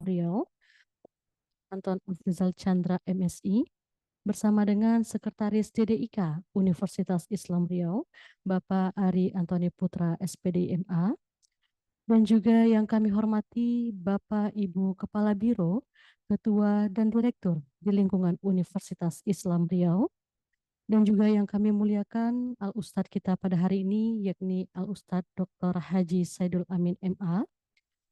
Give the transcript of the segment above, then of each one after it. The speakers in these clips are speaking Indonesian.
Riau, Anton Afrizal Chandra MSI, bersama dengan Sekretaris DDIK Universitas Islam Riau, Bapak Ari Antoni Putra SPD MA, dan juga yang kami hormati Bapak Ibu Kepala Biro, Ketua dan Direktur di lingkungan Universitas Islam Riau, dan juga yang kami muliakan Al-Ustadz kita pada hari ini, yakni Al-Ustadz Dr. Haji Saidul Amin MA,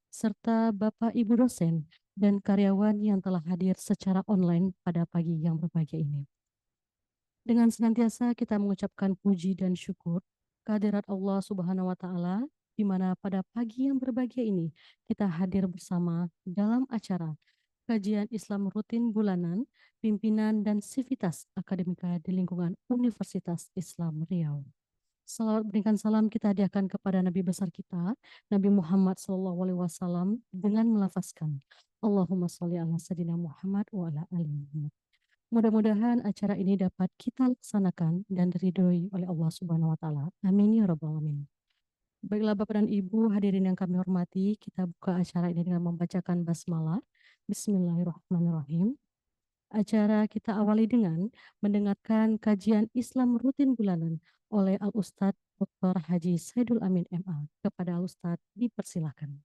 serta Bapak Ibu dosen dan karyawan yang telah hadir secara online pada pagi yang berbahagia ini. Dengan senantiasa kita mengucapkan puji dan syukur kehadirat Allah Subhanahu wa taala, di mana pada pagi yang berbahagia ini kita hadir bersama dalam acara kajian Islam rutin bulanan pimpinan dan sivitas akademika di lingkungan Universitas Islam Riau. Salawat berikan salam kita hadiahkan kepada Nabi besar kita, Nabi Muhammad SAW, dengan melafazkan Allahumma sholli ala sayyidina Muhammad wa ala ali Muhammad. Mudah-mudahan acara ini dapat kita laksanakan dan diridhoi oleh Allah Subhanahu wa taala. Amin ya rabbal alamin. Baiklah Bapak dan Ibu hadirin yang kami hormati, kita buka acara ini dengan membacakan basmalah. Bismillahirrahmanirrahim. Acara kita awali dengan mendengarkan kajian Islam rutin bulanan oleh Al-Ustadz Dr. Haji Saidul Amin MA. Kepada Al-Ustadz dipersilakan.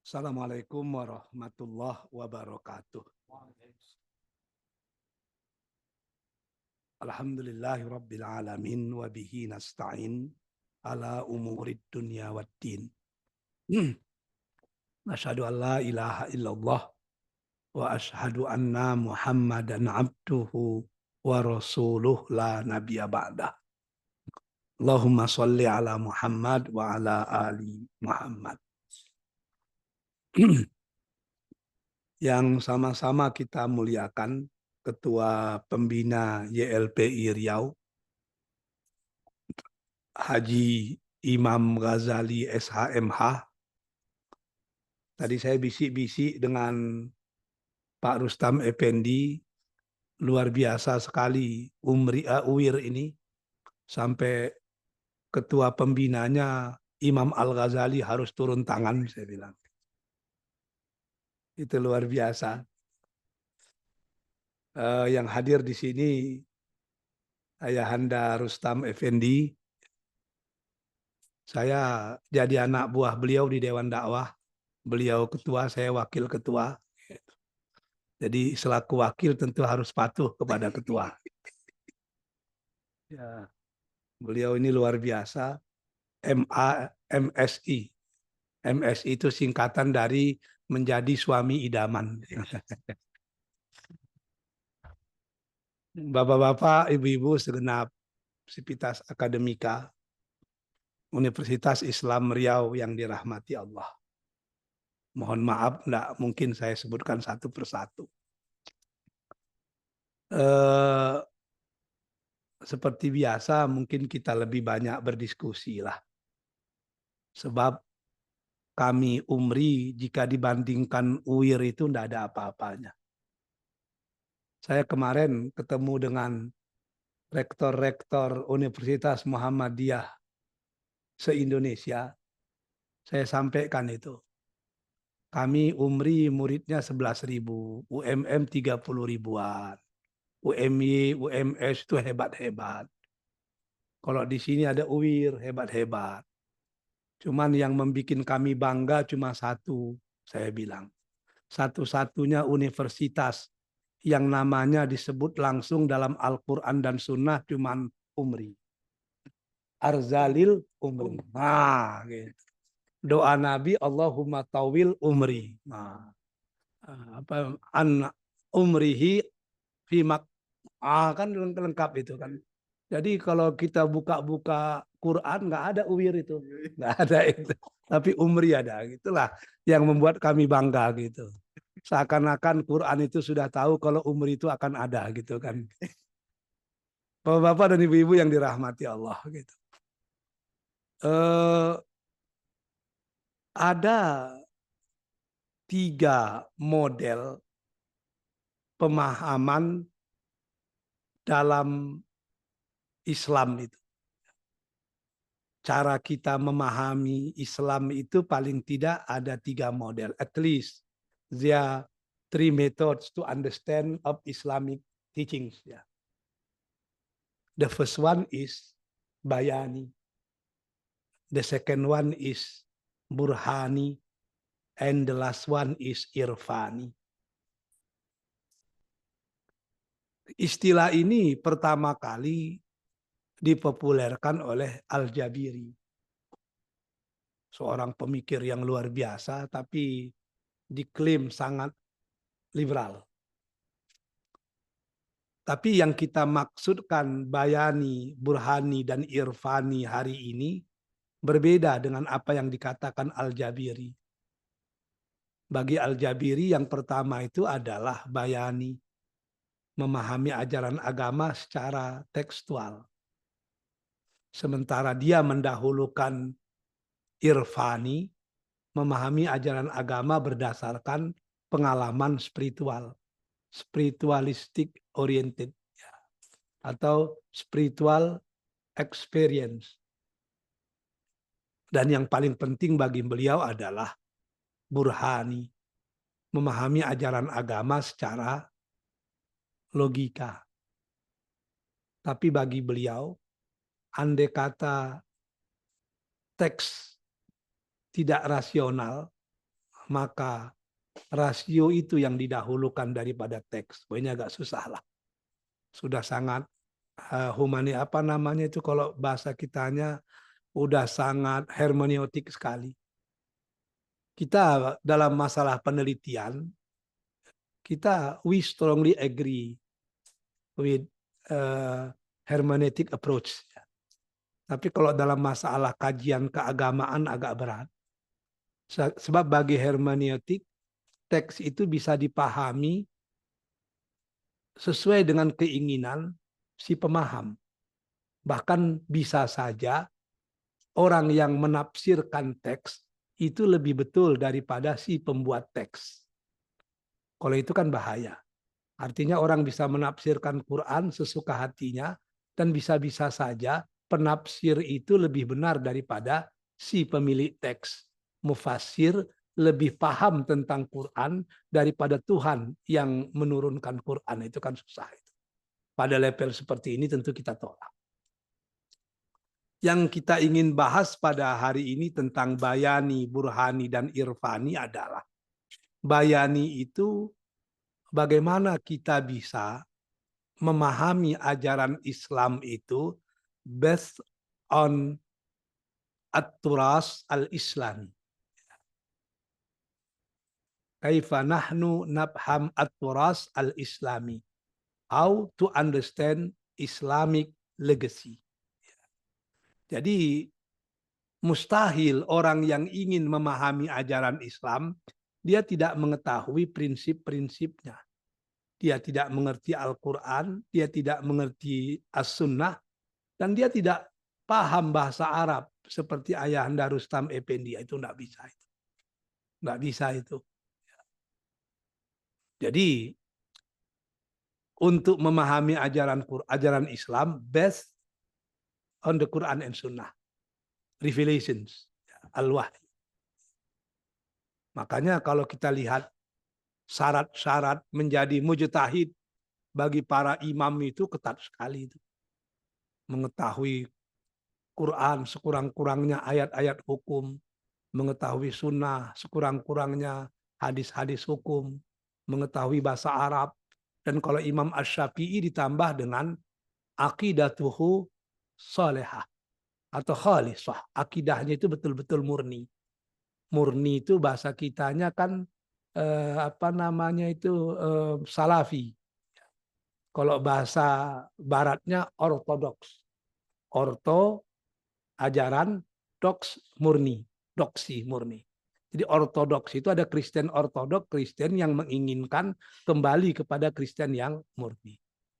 Assalamualaikum warahmatullahi wabarakatuh. Alhamdulillahi rabbil alamin wa bihi nasta'in ala umurid dunya waddin. Asyhadu an la ilaha illallah wa asyhadu anna Muhammadan abduhu wa rasuluh la nabiyya ba'dah. Allahumma sholli ala Muhammad wa ala ali Muhammad. Yang sama-sama kita muliakan Ketua Pembina YLPI Riau, Haji Imam Ghazali SHMH. Tadi saya bisik-bisik dengan Pak Rustam Effendi, luar biasa sekali UIR ini, sampai Ketua Pembinanya Imam Al-Ghazali harus turun tangan, saya bilang. Itu luar biasa. Yang hadir di sini Ayahanda Rustam Effendi. Saya jadi anak buah beliau di Dewan Dakwah. Beliau ketua, saya wakil ketua. Jadi selaku wakil tentu harus patuh kepada ketua. Ya, beliau ini luar biasa. MSI. MSI itu singkatan dari menjadi suami idaman. Bapak-bapak, ibu-ibu segenap sivitas akademika Universitas Islam Riau yang dirahmati Allah. Mohon maaf, enggak mungkin saya sebutkan satu persatu. Seperti biasa, mungkin kita lebih banyak berdiskusi lah. Sebab kami UMRI jika dibandingkan UIR itu enggak ada apa-apanya. Saya kemarin ketemu dengan rektor-rektor Universitas Muhammadiyah se-Indonesia. Saya sampaikan itu. Kami UMRI muridnya 11.000, UMM 30 ribuan. UMY, UMS itu hebat-hebat. Kalau di sini ada UIR, hebat-hebat. Cuman yang membuat kami bangga cuma satu, saya bilang. Satu-satunya universitas yang namanya disebut langsung dalam Al-Quran dan Sunnah cuman UMRI. Arzalil UMRI. Nah, gitu. Doa Nabi, Allahumma tawil umri. Nah, apa an umrihi fimak. Kan lengkap itu kan. Jadi kalau kita buka-buka Quran nggak ada uwir itu, nggak ada itu. Tapi umri ada. Gitulah yang membuat kami bangga gitu. Seakan-akan Quran itu sudah tahu kalau umri itu akan ada gitu kan. Bapak-bapak dan ibu-ibu yang dirahmati Allah gitu. Ada 3 model pemahaman dalam Islam itu. cara kita memahami Islam itu paling tidak ada 3 model. At least there are 3 methods to understand of Islamic teachings. Ya. The first one is bayani. The second one is burhani. And the last one is irfani. Istilah ini pertama kali dipopulerkan oleh Al-Jabiri. Seorang pemikir yang luar biasa, tapi diklaim sangat liberal. Tapi yang kita maksudkan bayani, burhani, dan irfani hari ini berbeda dengan apa yang dikatakan Al-Jabiri. Bagi Al-Jabiri yang pertama itu adalah bayani, memahami ajaran agama secara tekstual. Sementara dia mendahulukan irfani, memahami ajaran agama berdasarkan pengalaman spiritual, spiritualistic oriented, atau spiritual experience. Dan yang paling penting bagi beliau adalah burhani, memahami ajaran agama secara logika. Tapi bagi beliau, andai kata teks tidak rasional, maka rasio itu yang didahulukan daripada teks. Ini agak susah lah. Sudah sangat humani, apa namanya itu kalau bahasa kitanya, udah sangat hermeneutik sekali. Kita dalam masalah penelitian, we strongly agree with hermeneutic approach. Tapi kalau dalam masalah kajian keagamaan agak berat. Sebab bagi hermeneutik, teks itu bisa dipahami sesuai dengan keinginan si pemaham. Bahkan bisa saja orang yang menafsirkan teks itu lebih betul daripada si pembuat teks. Kalau itu kan bahaya. Artinya orang bisa menafsirkan Quran sesuka hatinya, dan bisa-bisa saja penafsir itu lebih benar daripada si pemilik teks. Mufassir lebih paham tentang Quran daripada Tuhan yang menurunkan Quran. Itu kan susah. Pada level seperti ini tentu kita tolak. Yang kita ingin bahas pada hari ini tentang bayani, burhani, dan irfani adalah bayani itu bagaimana kita bisa memahami ajaran Islam itu based on at-turas al-Islami. Kaifa nahnu nafham at-turas al-Islami. How to understand Islamic legacy. Jadi mustahil orang yang ingin memahami ajaran Islam, dia tidak mengetahui prinsip-prinsipnya. Dia tidak mengerti Al-Quran, dia tidak mengerti As-Sunnah, dan dia tidak paham bahasa Arab seperti Ayahanda Rustam Effendi. Itu nggak bisa. Nggak bisa itu. Jadi untuk memahami ajaran Islam based on the Quran and Sunnah, revelations, al-wahyi. Makanya kalau kita lihat syarat-syarat menjadi mujtahid bagi para imam itu ketat sekali itu. Mengetahui Quran sekurang-kurangnya ayat-ayat hukum, mengetahui sunnah sekurang-kurangnya hadis-hadis hukum, mengetahui bahasa Arab, dan kalau Imam Asy-Syafi'i ditambah dengan aqidatuhu salihah atau khalisah, akidahnya itu betul-betul murni. Murni itu bahasa kitanya kan salafi. Kalau bahasa baratnya ortodoks. Orto ajaran, doks murni, doksi murni. Jadi ortodoks itu ada Kristen ortodoks, Kristen yang menginginkan kembali kepada Kristen yang murni.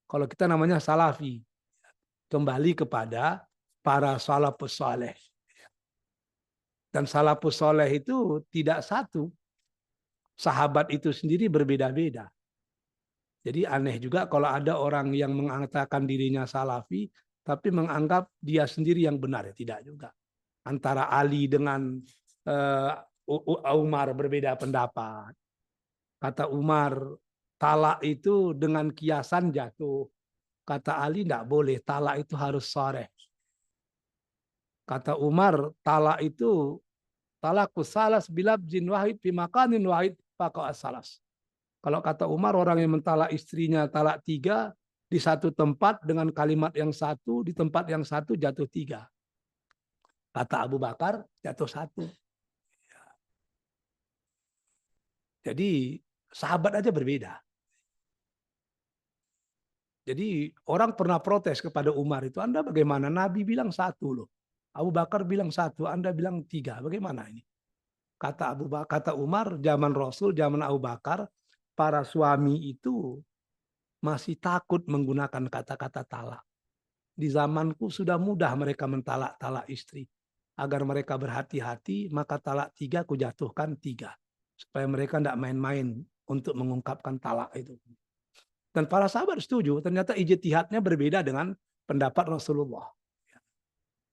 Kalau kita namanya salafi, kembali kepada para salafus saleh. Dan salafus saleh itu tidak satu. Sahabat itu sendiri berbeda-beda. Jadi aneh juga kalau ada orang yang mengatakan dirinya salafi, tapi menganggap dia sendiri yang benar. Tidak juga. Antara Ali dengan Umar berbeda pendapat. Kata Umar, talak itu dengan kiasan jatuh. Kata Ali tidak boleh, talak itu harus sharih. Kata Umar, talak itu talakus salas bilabzin wahid fi makanin wahid faqa salas. Kalau kata Umar, orang yang mentalak istrinya talak 3 di satu tempat dengan kalimat yang satu, di tempat yang satu jatuh 3. Kata Abu Bakar, jatuh 1. Jadi sahabat aja berbeda. Jadi orang pernah protes kepada Umar itu, Anda bagaimana? Nabi bilang 1 loh. Abu Bakar bilang 1, Anda bilang 3. Bagaimana ini? Kata Umar, zaman Rasul, zaman Abu Bakar, para suami itu masih takut menggunakan kata-kata talak. Di zamanku sudah mudah mereka mentalak-talak istri. Agar mereka berhati-hati, maka talak 3 ku jatuhkan 3. Supaya mereka tidak main-main untuk mengungkapkan talak itu. Dan para sahabat setuju, ternyata ijtihadnya berbeda dengan pendapat Rasulullah.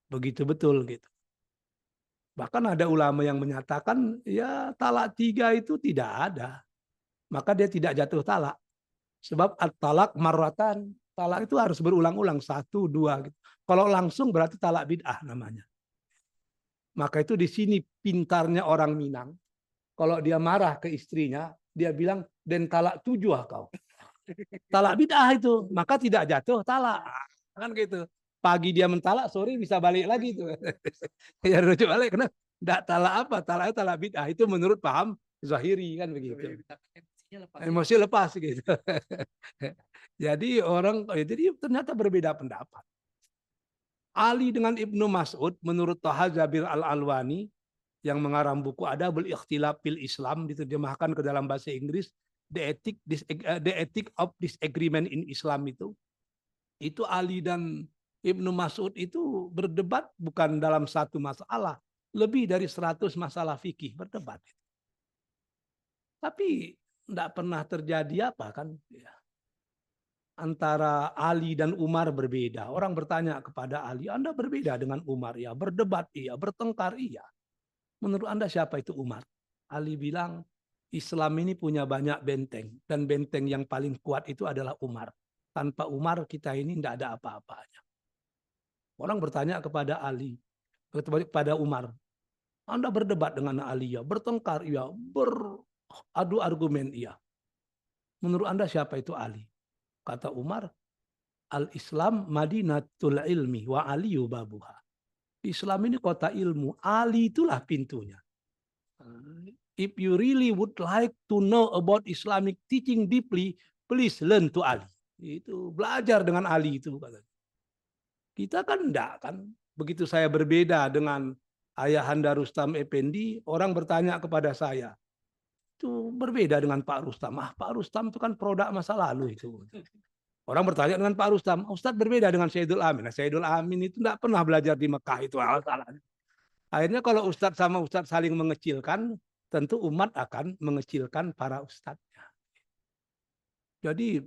Begitu betul gitu. Bahkan ada ulama yang menyatakan ya talak 3 itu tidak ada. Maka dia tidak jatuh talak. Sebab at-talak marratan. Talak itu harus berulang-ulang 1, 2 gitu. Kalau langsung berarti talak bid'ah namanya. Maka itu di sini pintarnya orang Minang. Kalau dia marah ke istrinya, dia bilang den talak 7 kau. Talak bid'ah itu, maka tidak jatuh talak. Kan gitu. Pagi dia mentalak, sore bisa balik lagi itu. Ya rujuk balik karena enggak talak apa, talaknya talak bid'ah itu menurut paham Zahiri kan begitu. Emosi lepas gitu. Jadi ternyata berbeda pendapat. Ali dengan Ibnu Mas'ud menurut Thaha Zabir Al-Alwani yang mengarang buku Adabul Ikhtilaf fil Islam diterjemahkan ke dalam bahasa Inggris The Ethic of Disagreement in Islam itu Ali dan Ibnu Mas'ud itu berdebat bukan dalam satu masalah, lebih dari 100 masalah fikih berdebat. Tapi tidak pernah terjadi apa kan? Antara Ali dan Umar berbeda. Orang bertanya kepada Ali, Anda berbeda dengan Umar ya? Berdebat iya, bertengkar iya. Menurut Anda siapa itu Umar? Ali bilang, Islam ini punya banyak benteng. Dan benteng yang paling kuat itu adalah Umar. Tanpa Umar kita ini tidak ada apa-apanya. Orang bertanya kepada Ali, kepada Umar, Anda berdebat dengan Ali ya? Bertengkar iya, beradu argumen iya. Menurut Anda siapa itu Ali? Kata Umar, Al-Islam Madinatul Ilmi wa Aliyu babuha. Islam ini kota ilmu, Ali itulah pintunya. If you really would like to know about Islamic teaching deeply, please learn to Ali. Itu belajar dengan Ali itu katanya. Kita kan enggak kan. Begitu saya berbeda dengan Ayahanda Rustam Effendi, orang bertanya kepada saya, itu berbeda dengan Pak Rustam. Pak Rustam itu kan produk masa lalu itu. Orang bertanya dengan Pak Rustam, Ustadz berbeda dengan Sayyidul Amin. Nah, Sayyidul Amin itu tidak pernah belajar di Mekah itu. Akhirnya kalau Ustadz sama Ustadz saling mengecilkan, tentu umat akan mengecilkan para ustadznya. Jadi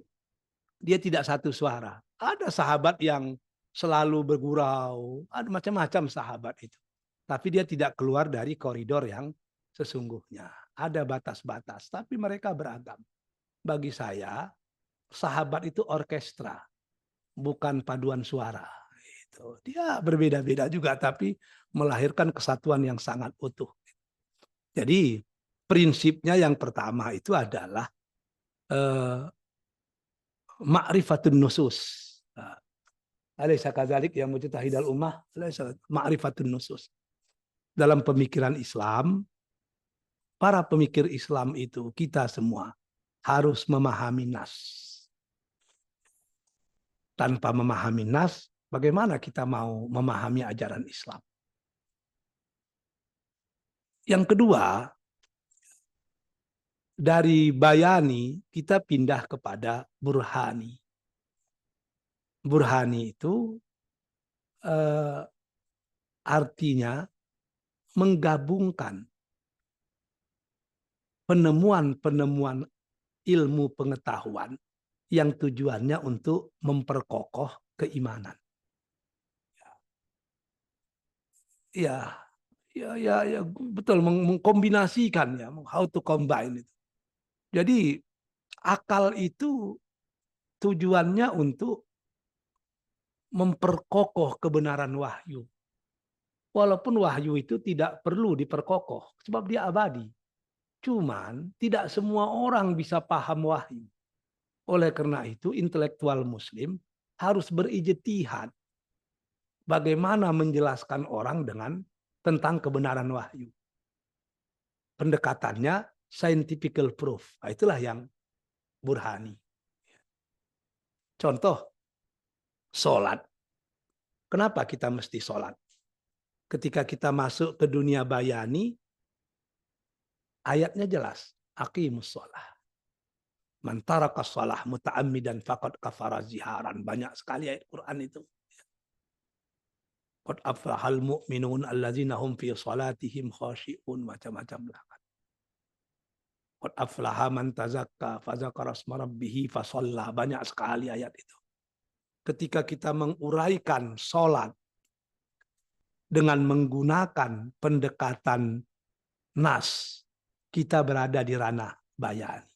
dia tidak satu suara. Ada sahabat yang selalu bergurau, ada macam-macam sahabat itu. Tapi dia tidak keluar dari koridor yang sesungguhnya. Ada batas-batas, tapi mereka beragam. Bagi saya, sahabat itu orkestra, bukan paduan suara. Dia berbeda-beda juga, tapi melahirkan kesatuan yang sangat utuh. Jadi prinsipnya yang pertama itu adalah ma'rifatun nusus. Alaysa kadzalik ya mujtahidal ummah, ma'rifatun nusus. Dalam pemikiran Islam, para pemikir Islam itu kita semua harus memahami nas. Tanpa memahami nas, bagaimana kita mau memahami ajaran Islam? Yang kedua, dari bayani kita pindah kepada burhani. Burhani itu artinya menggabungkan penemuan-penemuan ilmu pengetahuan yang tujuannya untuk memperkokoh keimanan. ya, ya, betul mengkombinasikan ya, how to combine itu. Jadi akal itu tujuannya untuk memperkokoh kebenaran wahyu. Walaupun wahyu itu tidak perlu diperkokoh sebab dia abadi. Cuman tidak semua orang bisa paham wahyu. Oleh karena itu intelektual muslim harus berijtihad bagaimana menjelaskan orang dengan tentang kebenaran wahyu. Pendekatannya scientific proof. Nah, itulah yang burhani. Contoh, sholat. Kenapa kita mesti sholat? Ketika kita masuk ke dunia bayani, ayatnya jelas. Aqimus sholah. Man taraka shalah muta'ammidan faqad kafara ziharan. Banyak sekali ayat Quran itu. Qad aflahal mu'minun allazina hum fi salatihim khashi'un, macam-macam lah. Qad aflaha man tazakka fazakara asma rabbih fasalla. Banyak sekali ayat itu. Ketika kita menguraikan salat dengan menggunakan pendekatan nas, kita berada di ranah bayani.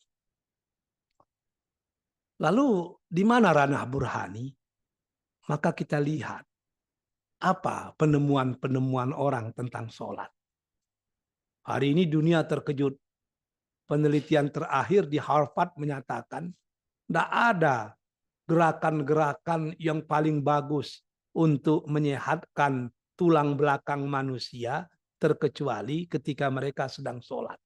Lalu di mana ranah burhani? Maka kita lihat apa penemuan-penemuan orang tentang sholat. Hari ini dunia terkejut. Penelitian terakhir di Harvard menyatakan tidak ada gerakan-gerakan yang paling bagus untuk menyehatkan tulang belakang manusia terkecuali ketika mereka sedang sholat.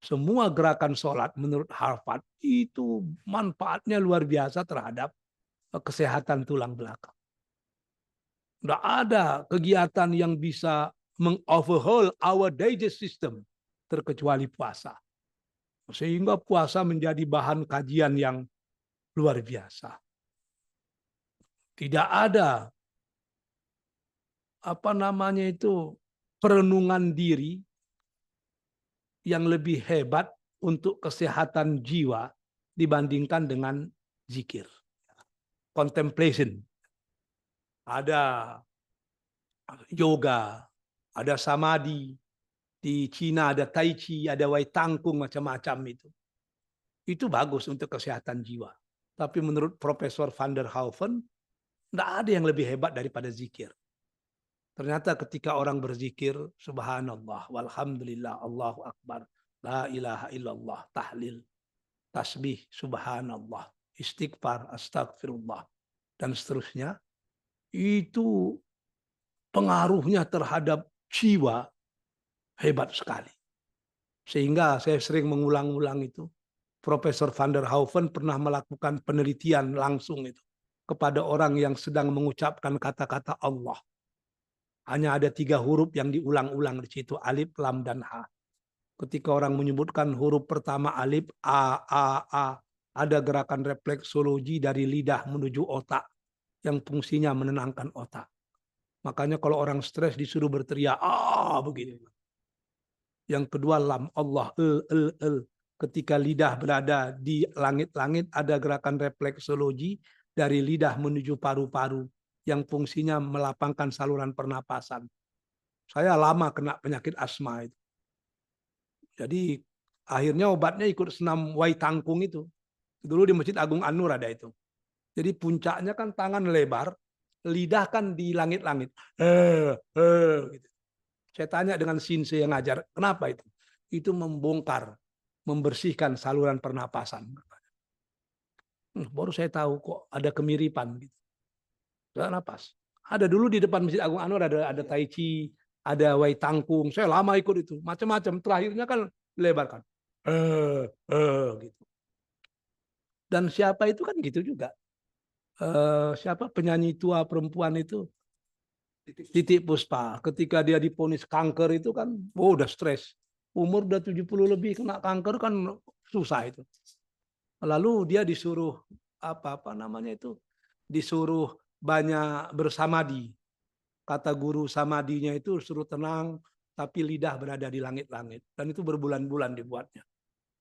Semua gerakan sholat menurut Harvard itu manfaatnya luar biasa terhadap kesehatan tulang belakang. Tidak ada kegiatan yang bisa mengoverhaul our digest system terkecuali puasa. Sehingga puasa menjadi bahan kajian yang luar biasa. Tidak ada perenungan diri yang lebih hebat untuk kesehatan jiwa dibandingkan dengan zikir. Contemplation. Ada yoga, ada samadhi, di Cina ada tai chi, ada wai tangkung, macam-macam itu. Itu bagus untuk kesehatan jiwa. Tapi menurut Profesor van der Hauven, tidak ada yang lebih hebat daripada zikir. Ternyata ketika orang berzikir, subhanallah, walhamdulillah, Allahu akbar, la ilaha illallah, tahlil, tasbih, subhanallah, istighfar, astagfirullah, dan seterusnya, itu pengaruhnya terhadap jiwa hebat sekali. Sehingga saya sering mengulang-ulang itu. Profesor van der Hauven pernah melakukan penelitian langsung itu kepada orang yang sedang mengucapkan kata-kata Allah. Hanya ada 3 huruf yang diulang-ulang di situ, alif, lam, dan ha. Ketika orang menyebutkan huruf pertama alif, a, ada gerakan refleksologi dari lidah menuju otak yang fungsinya menenangkan otak. Makanya kalau orang stres disuruh berteriak, begini. Yang kedua lam, Allah, el. Ketika lidah berada di langit-langit, ada gerakan refleksologi dari lidah menuju paru-paru yang fungsinya melapangkan saluran pernapasan. Saya lama kena penyakit asma itu. Jadi akhirnya obatnya ikut senam wai tangkung itu. Dulu di Masjid Agung An-Nur ada itu. Jadi puncaknya kan tangan lebar, lidah kan di langit-langit. Gitu. Saya tanya dengan Sinse yang ngajar, kenapa itu? Itu membongkar, membersihkan saluran pernapasan. Baru saya tahu kok ada kemiripan gitu. Gak napas. Ada dulu di depan Masjid Agung Anwar ada tai chi, ada wai tangkung. Saya lama ikut itu, macam-macam. Terakhirnya kan dilebarkan. Gitu. Dan siapa itu kan gitu juga. Siapa penyanyi tua perempuan itu? Titik Puspa. Ketika dia diponis kanker itu kan, udah stres. Umur udah 70 lebih kena kanker kan susah itu. Lalu dia disuruh disuruh banyak bersamadi. Kata guru samadinya itu suruh tenang, tapi lidah berada di langit-langit. Dan itu berbulan-bulan dibuatnya.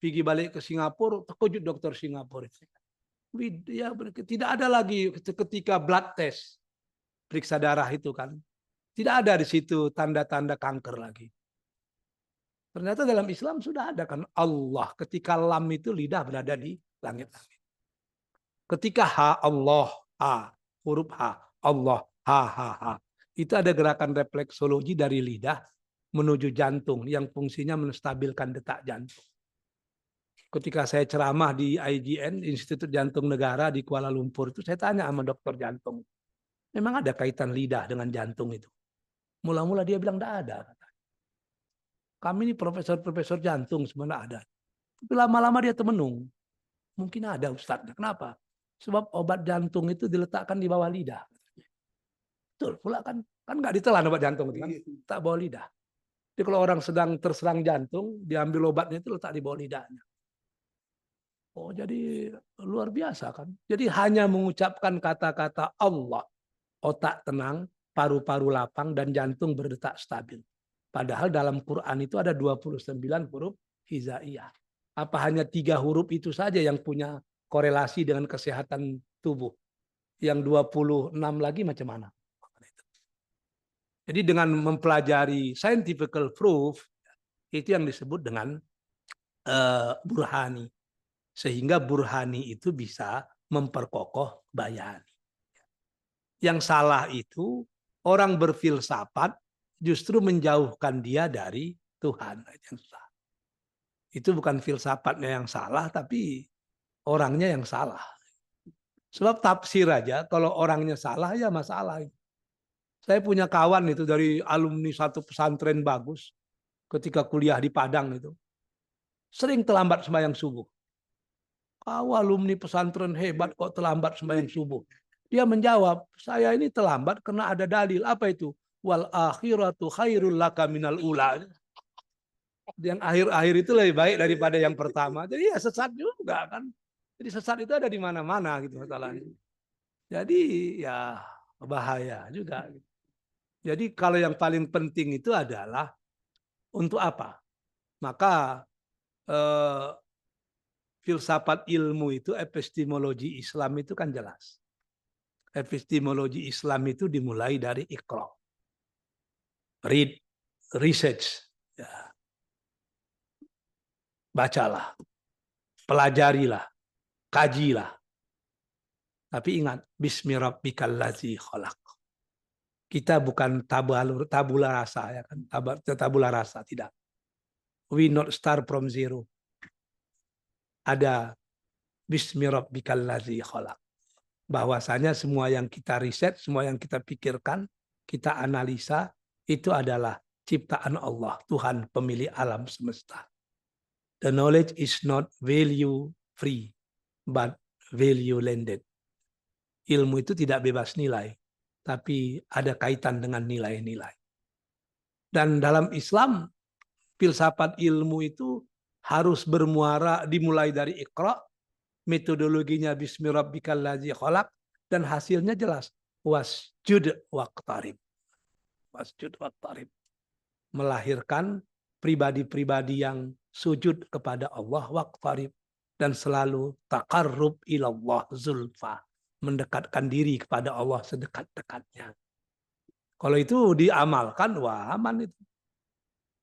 Pergi balik ke Singapura, terkejut dokter Singapura. Ya, tidak ada lagi ketika blood test, periksa darah itu kan. Tidak ada di situ tanda-tanda kanker lagi. Ternyata dalam Islam sudah ada kan Allah. Ketika lam itu lidah berada di langit-langit. Ketika ha Allah, ha, huruf H, Allah, ha. Itu ada gerakan refleksologi dari lidah menuju jantung yang fungsinya menstabilkan detak jantung. Ketika saya ceramah di IJN, Institut Jantung Negara di Kuala Lumpur itu, saya tanya sama dokter jantung, memang ada kaitan lidah dengan jantung itu? Mula-mula dia bilang tidak ada. Kami ini profesor-profesor jantung sebenarnya ada. Tapi lama-lama dia temenung. Mungkin ada Ustadz. Kenapa? Sebab obat jantung itu diletakkan di bawah lidah. Betul pula kan. Kan nggak ditelan obat jantung itu kan. Tak bawah lidah. Jadi kalau orang sedang terserang jantung, diambil obatnya itu letak di bawah lidahnya. Oh, jadi luar biasa kan. Jadi hanya mengucapkan kata-kata Allah, otak tenang, paru-paru lapang, dan jantung berdetak stabil. Padahal dalam Quran itu ada 29 huruf hizaiyah. Apa hanya 3 huruf itu saja yang punya korelasi dengan kesehatan tubuh? Yang 26 lagi macam mana? Jadi dengan mempelajari scientific proof, itu yang disebut dengan burhani. Sehingga burhani itu bisa memperkokoh bayani. Yang salah itu orang berfilsafat justru menjauhkan dia dari Tuhan. Itu bukan filsafatnya yang salah, tapi orangnya yang salah. Sebab tafsir aja, kalau orangnya salah ya masalah. Saya punya kawan itu dari alumni satu pesantren bagus, ketika kuliah di Padang itu, sering terlambat sembahyang subuh. Kau alumni pesantren hebat kok terlambat sembahyang subuh. Dia menjawab, saya ini terlambat karena ada dalil. Apa itu? Wal akhiratu khairul laka minal ula. Yang akhir-akhir itu lebih baik daripada yang pertama. Jadi ya sesat juga kan. Jadi sesat itu ada di mana-mana gitu masalahnya. Jadi ya bahaya juga. Jadi kalau yang paling penting itu adalah untuk apa? Maka filsafat ilmu itu, epistemologi Islam itu kan jelas. Epistemologi Islam itu dimulai dari Iqra. Read, research. Ya. Bacalah, pelajarilah, kajilah. Tapi ingat, Bismi rabbikal ladzi khalaq. Kita bukan tabula rasa, ya kan? Tabula rasa, tidak. We not start from zero. Ada Bismi rabbikal ladzi khalaq. Bahwasanya semua yang kita riset, semua yang kita pikirkan, kita analisa, itu adalah ciptaan Allah, Tuhan pemilik alam semesta. The knowledge is not value free, but value landed. Ilmu itu tidak bebas nilai, tapi ada kaitan dengan nilai-nilai. Dan dalam Islam, filsafat ilmu itu harus bermuara dimulai dari Iqra, metodologinya Bismi rabbikal ladzi khalaq, dan hasilnya jelas. Wasjud waqtarib. Wasjud waqtarib. Melahirkan pribadi-pribadi yang sujud kepada Allah waqtarib. Dan selalu taqarrub ilallah zulfa. Mendekatkan diri kepada Allah sedekat-dekatnya. Kalau itu diamalkan, wah aman itu.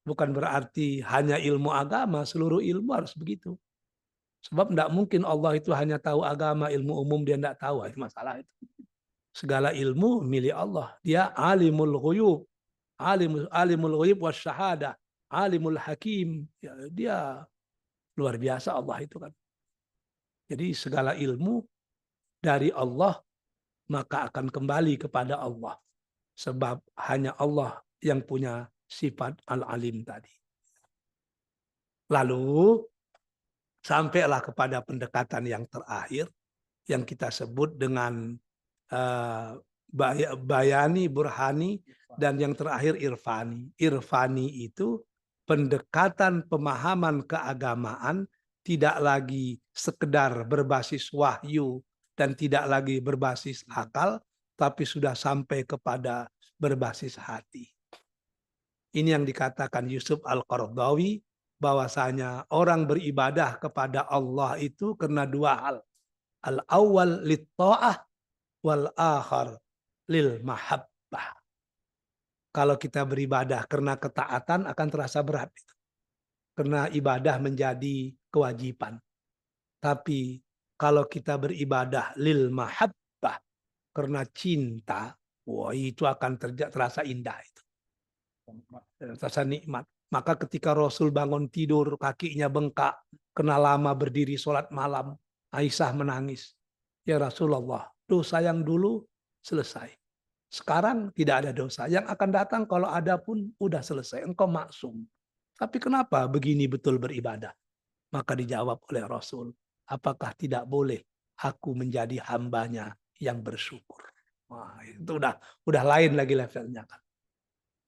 Bukan berarti hanya ilmu agama, seluruh ilmu harus begitu. Sebab tidak mungkin Allah itu hanya tahu agama, ilmu umum dia tidak tahu. Itu masalah itu. Segala ilmu milik Allah. Dia alimul ghuyub. Alimul ghuyub was syahada. Alimul hakim. Ya, dia luar biasa Allah itu kan. Jadi segala ilmu dari Allah maka akan kembali kepada Allah. Sebab hanya Allah yang punya sifat al-alim tadi. Lalu sampailah kepada pendekatan yang terakhir yang kita sebut dengan bayani, burhani, dan yang terakhir irfani. Irfani itu pendekatan pemahaman keagamaan tidak lagi sekedar berbasis wahyu dan tidak lagi berbasis akal, tapi sudah sampai kepada berbasis hati. Ini yang dikatakan Yusuf Al-Qaradawi, bahwasanya orang beribadah kepada Allah itu karena dua hal. Al-awwal lit-ta'ah wal akhar lil mahabbah. Kalau kita beribadah karena ketaatan akan terasa berat. Karena ibadah menjadi kewajiban. Tapi kalau kita beribadah lil mahabbah karena cinta, wah itu akan terasa indah itu. Terasa nikmat. Maka ketika Rasul bangun tidur, kakinya bengkak, kena lama berdiri sholat malam, Aisyah menangis. Ya Rasulullah, dosa yang dulu selesai. Sekarang tidak ada dosa. Yang akan datang kalau ada pun udah selesai. Engkau maksum. Tapi kenapa begini betul beribadah? Maka dijawab oleh Rasul, apakah tidak boleh aku menjadi hambanya yang bersyukur? Wah, itu udah lain lagi levelnya kan.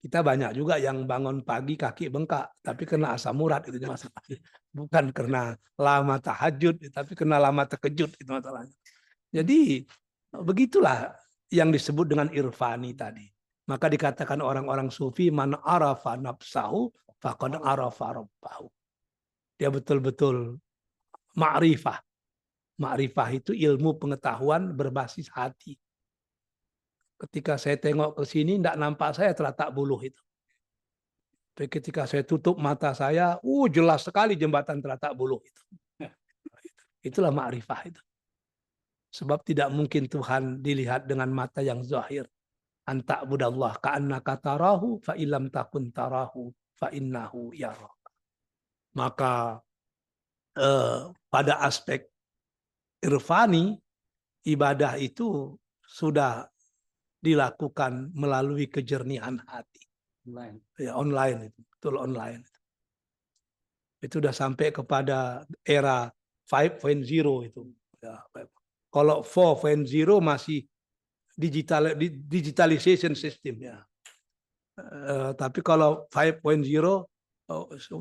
Kita banyak juga yang bangun pagi kaki bengkak, tapi kena asam urat itu masalahnya. Bukan karena lama tahajud, tapi kena lama terkejut itu masalahnya. Jadi begitulah yang disebut dengan irfani tadi. Maka dikatakan orang-orang sufi, man arafa nafsahu faqad arafa rabbahu. Dia betul-betul ma'rifah. Ma'rifah itu ilmu pengetahuan berbasis hati. Ketika saya tengok ke sini, tidak nampak saya telatak buluh itu. Tapi ketika saya tutup mata saya, jelas sekali jembatan telatak buluh itu. Itulah ma'rifah itu. Sebab tidak mungkin Tuhan dilihat dengan mata yang zahir. Anta budallah ka'annaka tarahu fa ilam takun tarahu fa innahu yarah. Maka pada aspek irfani, ibadah itu sudah dilakukan melalui kejernihan hati. Online. Ya, online itu, betul online. Itu sudah sampai kepada era 5.0 itu. Ya, kalau 4.0 masih digitalization system ya. Tapi kalau 5.0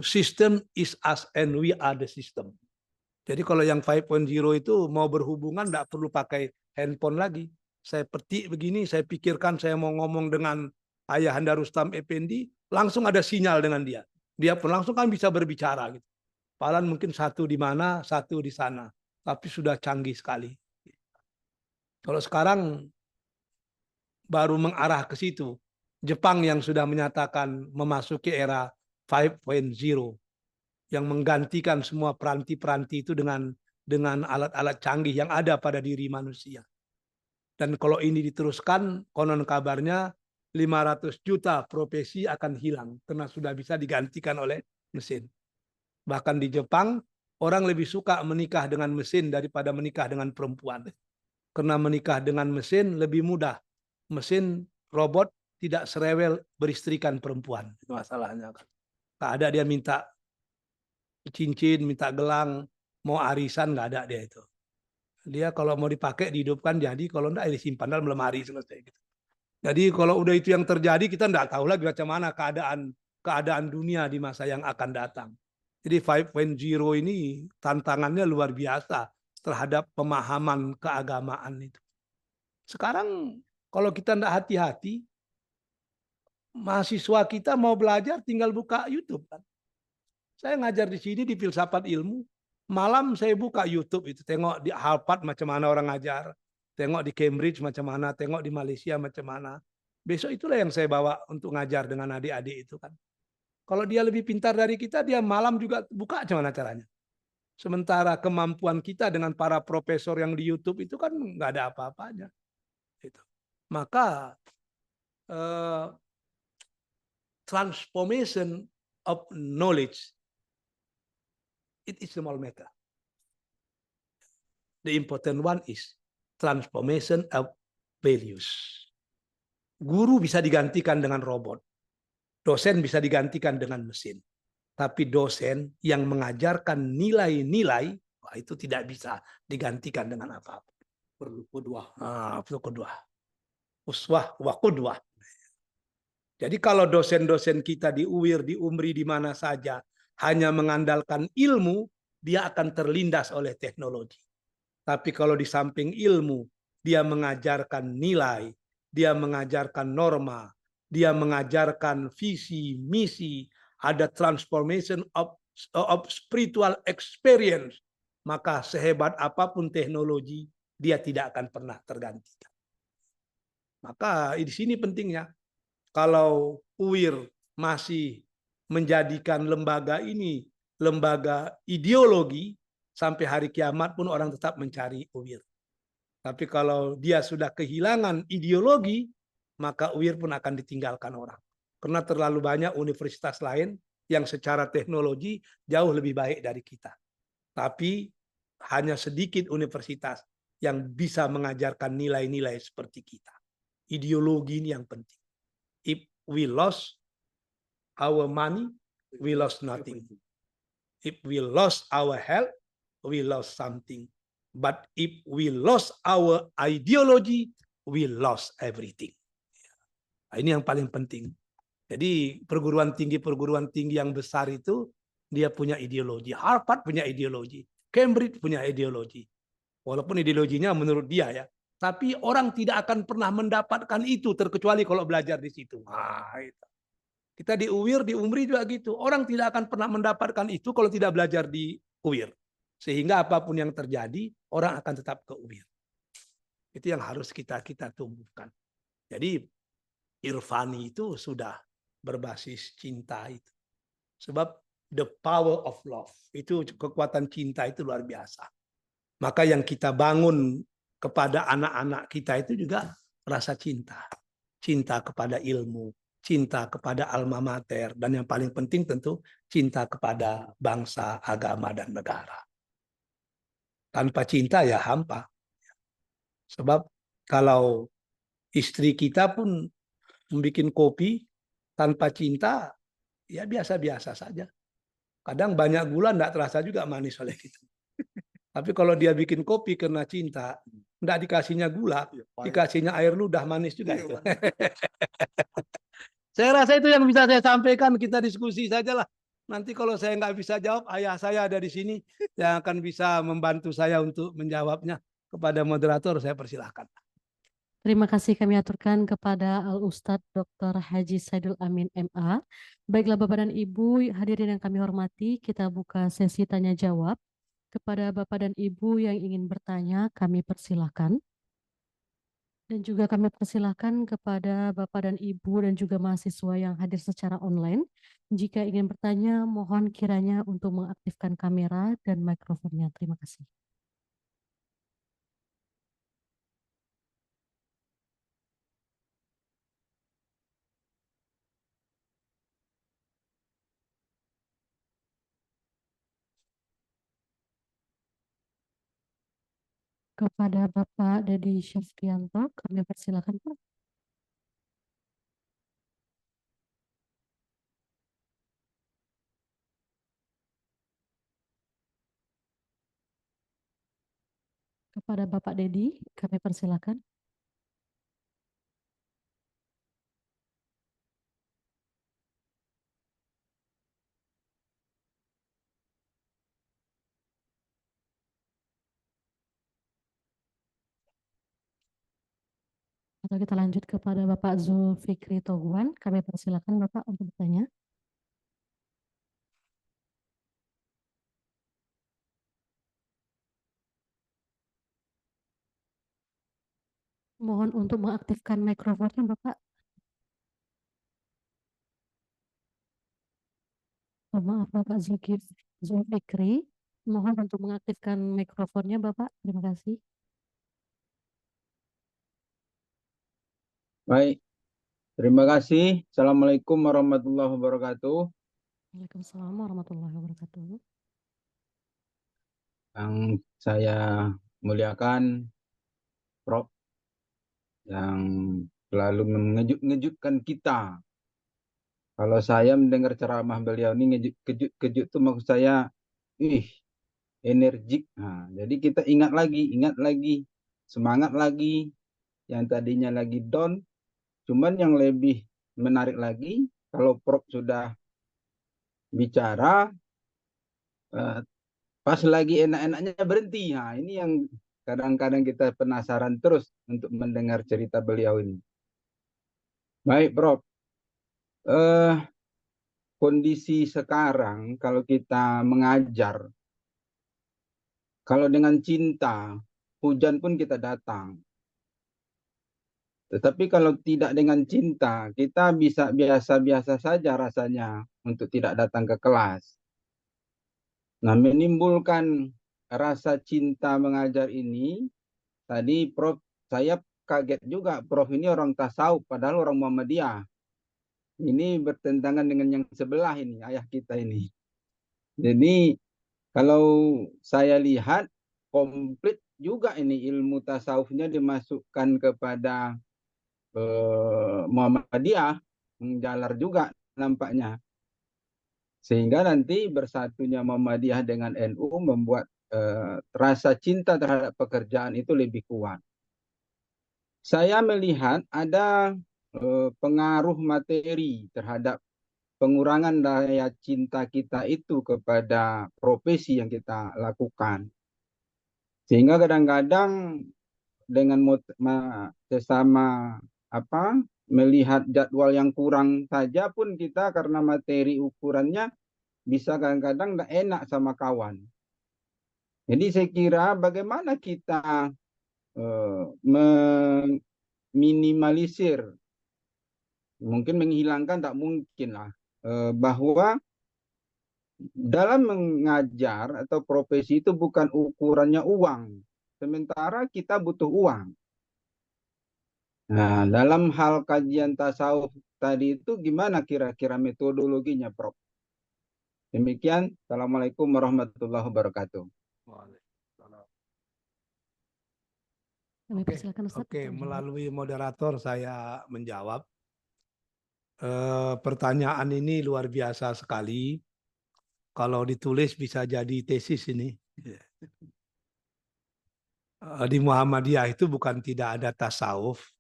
system is us and we are the system. Jadi kalau yang 5.0 itu mau berhubungan tidak perlu pakai handphone lagi. Saya petik begini, saya pikirkan saya mau ngomong dengan Ayahanda Rustam Effendi, langsung ada sinyal dengan dia. Dia pun langsung kan bisa berbicara gitu. Padahal mungkin satu di mana, satu di sana. Tapi sudah canggih sekali. Kalau sekarang baru mengarah ke situ. Jepang yang sudah menyatakan memasuki era 5.0 yang menggantikan semua peranti-peranti itu dengan alat-alat canggih yang ada pada diri manusia. Dan kalau ini diteruskan, konon kabarnya 500 juta profesi akan hilang karena sudah bisa digantikan oleh mesin. Bahkan di Jepang, orang lebih suka menikah dengan mesin daripada menikah dengan perempuan. Karena menikah dengan mesin lebih mudah. Mesin robot tidak serewel beristrikan perempuan. Itu masalahnya. Tak ada dia minta cincin, minta gelang, mau arisan nggak ada dia itu. Dia kalau mau dipakai dihidupkan jadi, kalau enggak disimpan dalam lemari selesai gitu. Jadi kalau udah itu yang terjadi, kita enggak tahu lagi macam mana keadaan dunia di masa yang akan datang. Jadi 5.0 ini tantangannya luar biasa terhadap pemahaman keagamaan itu. Sekarang kalau kita enggak hati-hati, mahasiswa kita mau belajar tinggal buka YouTube kan. Saya ngajar di sini di Filsafat Ilmu, malam saya buka YouTube itu, tengok di Harvard macam mana orang ngajar, tengok di Cambridge macam mana, tengok di Malaysia macam mana. Besok itulah yang saya bawa untuk ngajar dengan adik-adik itu kan. Kalau dia lebih pintar dari kita, dia malam juga buka macam mana caranya. Sementara kemampuan kita dengan para profesor yang di YouTube itu kan nggak ada apa-apanya. Itu. Maka transformation of knowledge, it is a small matter. The important one is transformation of values. Guru bisa digantikan dengan robot. Dosen bisa digantikan dengan mesin. Tapi dosen yang mengajarkan nilai-nilai, itu tidak bisa digantikan dengan apa-apa. Perlu qudwah. Perlu qudwah. Uswah wa qudwah. Jadi kalau dosen-dosen kita di UIR, di UMRI, di mana saja, hanya mengandalkan ilmu, dia akan terlindas oleh teknologi. Tapi kalau di samping ilmu, dia mengajarkan nilai, dia mengajarkan norma, dia mengajarkan visi, misi, ada transformation of spiritual experience, maka sehebat apapun teknologi, dia tidak akan pernah tergantikan. Maka di sini pentingnya, kalau UIR masih menjadikan lembaga ini lembaga ideologi, sampai hari kiamat pun orang tetap mencari UIR. Tapi kalau dia sudah kehilangan ideologi, maka UIR pun akan ditinggalkan orang. Karena terlalu banyak universitas lain yang secara teknologi jauh lebih baik dari kita. Tapi hanya sedikit universitas yang bisa mengajarkan nilai-nilai seperti kita. Ideologi ini yang penting. If we lost our money, we lost nothing. If we lost our health, we lost something. But if we lost our ideology, we lost everything. Nah, ini yang paling penting. Jadi perguruan tinggi yang besar itu dia punya ideologi. Harvard punya ideologi, Cambridge punya ideologi. Walaupun ideologinya menurut dia ya, tapi orang tidak akan pernah mendapatkan itu terkecuali kalau belajar di situ. Nah, itu. Kita di UIR, di UMRI juga gitu. Orang tidak akan pernah mendapatkan itu kalau tidak belajar di UIR. Sehingga apapun yang terjadi, orang akan tetap ke UIR. Itu yang harus kita tumbuhkan. Jadi Irfani itu sudah berbasis cinta itu. Sebab the power of love, itu kekuatan cinta itu luar biasa. Maka yang kita bangun kepada anak-anak kita itu juga rasa cinta. Cinta kepada ilmu, cinta kepada alma mater, dan yang paling penting tentu cinta kepada bangsa, agama, dan negara. Tanpa cinta ya hampa. Sebab kalau istri kita pun membuat kopi tanpa cinta, ya biasa-biasa saja. Kadang banyak gula enggak terasa juga manis oleh kita. Tapi kalau dia bikin kopi karena cinta, enggak dikasihnya gula, dikasihnya air ludah, manis juga itu. Saya rasa itu yang bisa saya sampaikan, kita diskusi sajalah. Nanti kalau saya nggak bisa jawab, ayah saya ada di sini yang akan bisa membantu saya untuk menjawabnya. Kepada moderator saya persilahkan. Terima kasih kami aturkan kepada Al-Ustadz Dr. Haji Saidul Amin MA. Baiklah Bapak dan Ibu hadirin yang kami hormati, kita buka sesi tanya jawab. Kepada Bapak dan Ibu yang ingin bertanya, kami persilahkan. Dan juga kami persilahkan kepada Bapak dan Ibu dan juga mahasiswa yang hadir secara online. Jika ingin bertanya, mohon kiranya untuk mengaktifkan kamera dan mikrofonnya. Terima kasih. Kepada Bapak Dedi Syafrianto, kami persilakan Pak. Kepada Bapak Dedi, kami persilakan. Atau kita lanjut kepada Bapak Zulfikri Toguan, kami persilakan Bapak untuk bertanya. Mohon untuk mengaktifkan mikrofonnya Bapak. Oh, maaf Bapak Zulfikri, mohon untuk mengaktifkan mikrofonnya Bapak. Terima kasih. Baik, terima kasih. Assalamualaikum warahmatullahi wabarakatuh. Waalaikumsalam warahmatullahi wabarakatuh. Yang saya muliakan Prof yang selalu mengejut-ngejutkan kita. Kalau saya mendengar ceramah beliau ini ngejut-kejut tuh maksud saya, energik. Nah, jadi kita ingat lagi, semangat lagi. Yang tadinya lagi down, cuman yang lebih menarik lagi, kalau Prof sudah bicara, pas lagi enak-enaknya berhenti. Nah, ini yang kadang-kadang kita penasaran terus untuk mendengar cerita beliau ini. Baik, Prof. Kondisi sekarang kalau kita mengajar, kalau dengan cinta, hujan pun kita datang. Tetapi kalau tidak dengan cinta, kita bisa biasa-biasa saja rasanya untuk tidak datang ke kelas. Nah, menimbulkan rasa cinta mengajar ini, tadi Prof, saya kaget juga, Prof ini orang tasawuf, padahal orang Muhammadiyah. Ini bertentangan dengan yang sebelah ini, ayah kita ini. Jadi, kalau saya lihat, komplit juga ini ilmu tasawufnya dimasukkan kepada Muhammadiyah, menjalar juga nampaknya. Sehingga nanti bersatunya Muhammadiyah dengan NU membuat rasa cinta terhadap pekerjaan itu lebih kuat. Saya melihat ada pengaruh materi terhadap pengurangan daya cinta kita itu kepada profesi yang kita lakukan. Sehingga kadang-kadang dengan sesama melihat jadwal yang kurang saja pun kita karena materi ukurannya bisa kadang-kadang tidak enak sama kawan. Jadi saya kira bagaimana kita meminimalisir, mungkin menghilangkan tak mungkin lah, bahwa dalam mengajar atau profesi itu bukan ukurannya uang, sementara kita butuh uang. Nah, dalam hal kajian tasawuf tadi itu gimana kira-kira metodologinya, Prof? Demikian, Assalamualaikum warahmatullahi wabarakatuh. Kami persilakan Ustaz. Oke, melalui moderator saya menjawab. Pertanyaan ini luar biasa sekali. Kalau ditulis bisa jadi tesis ini. Di Muhammadiyah itu bukan tidak ada tasawuf,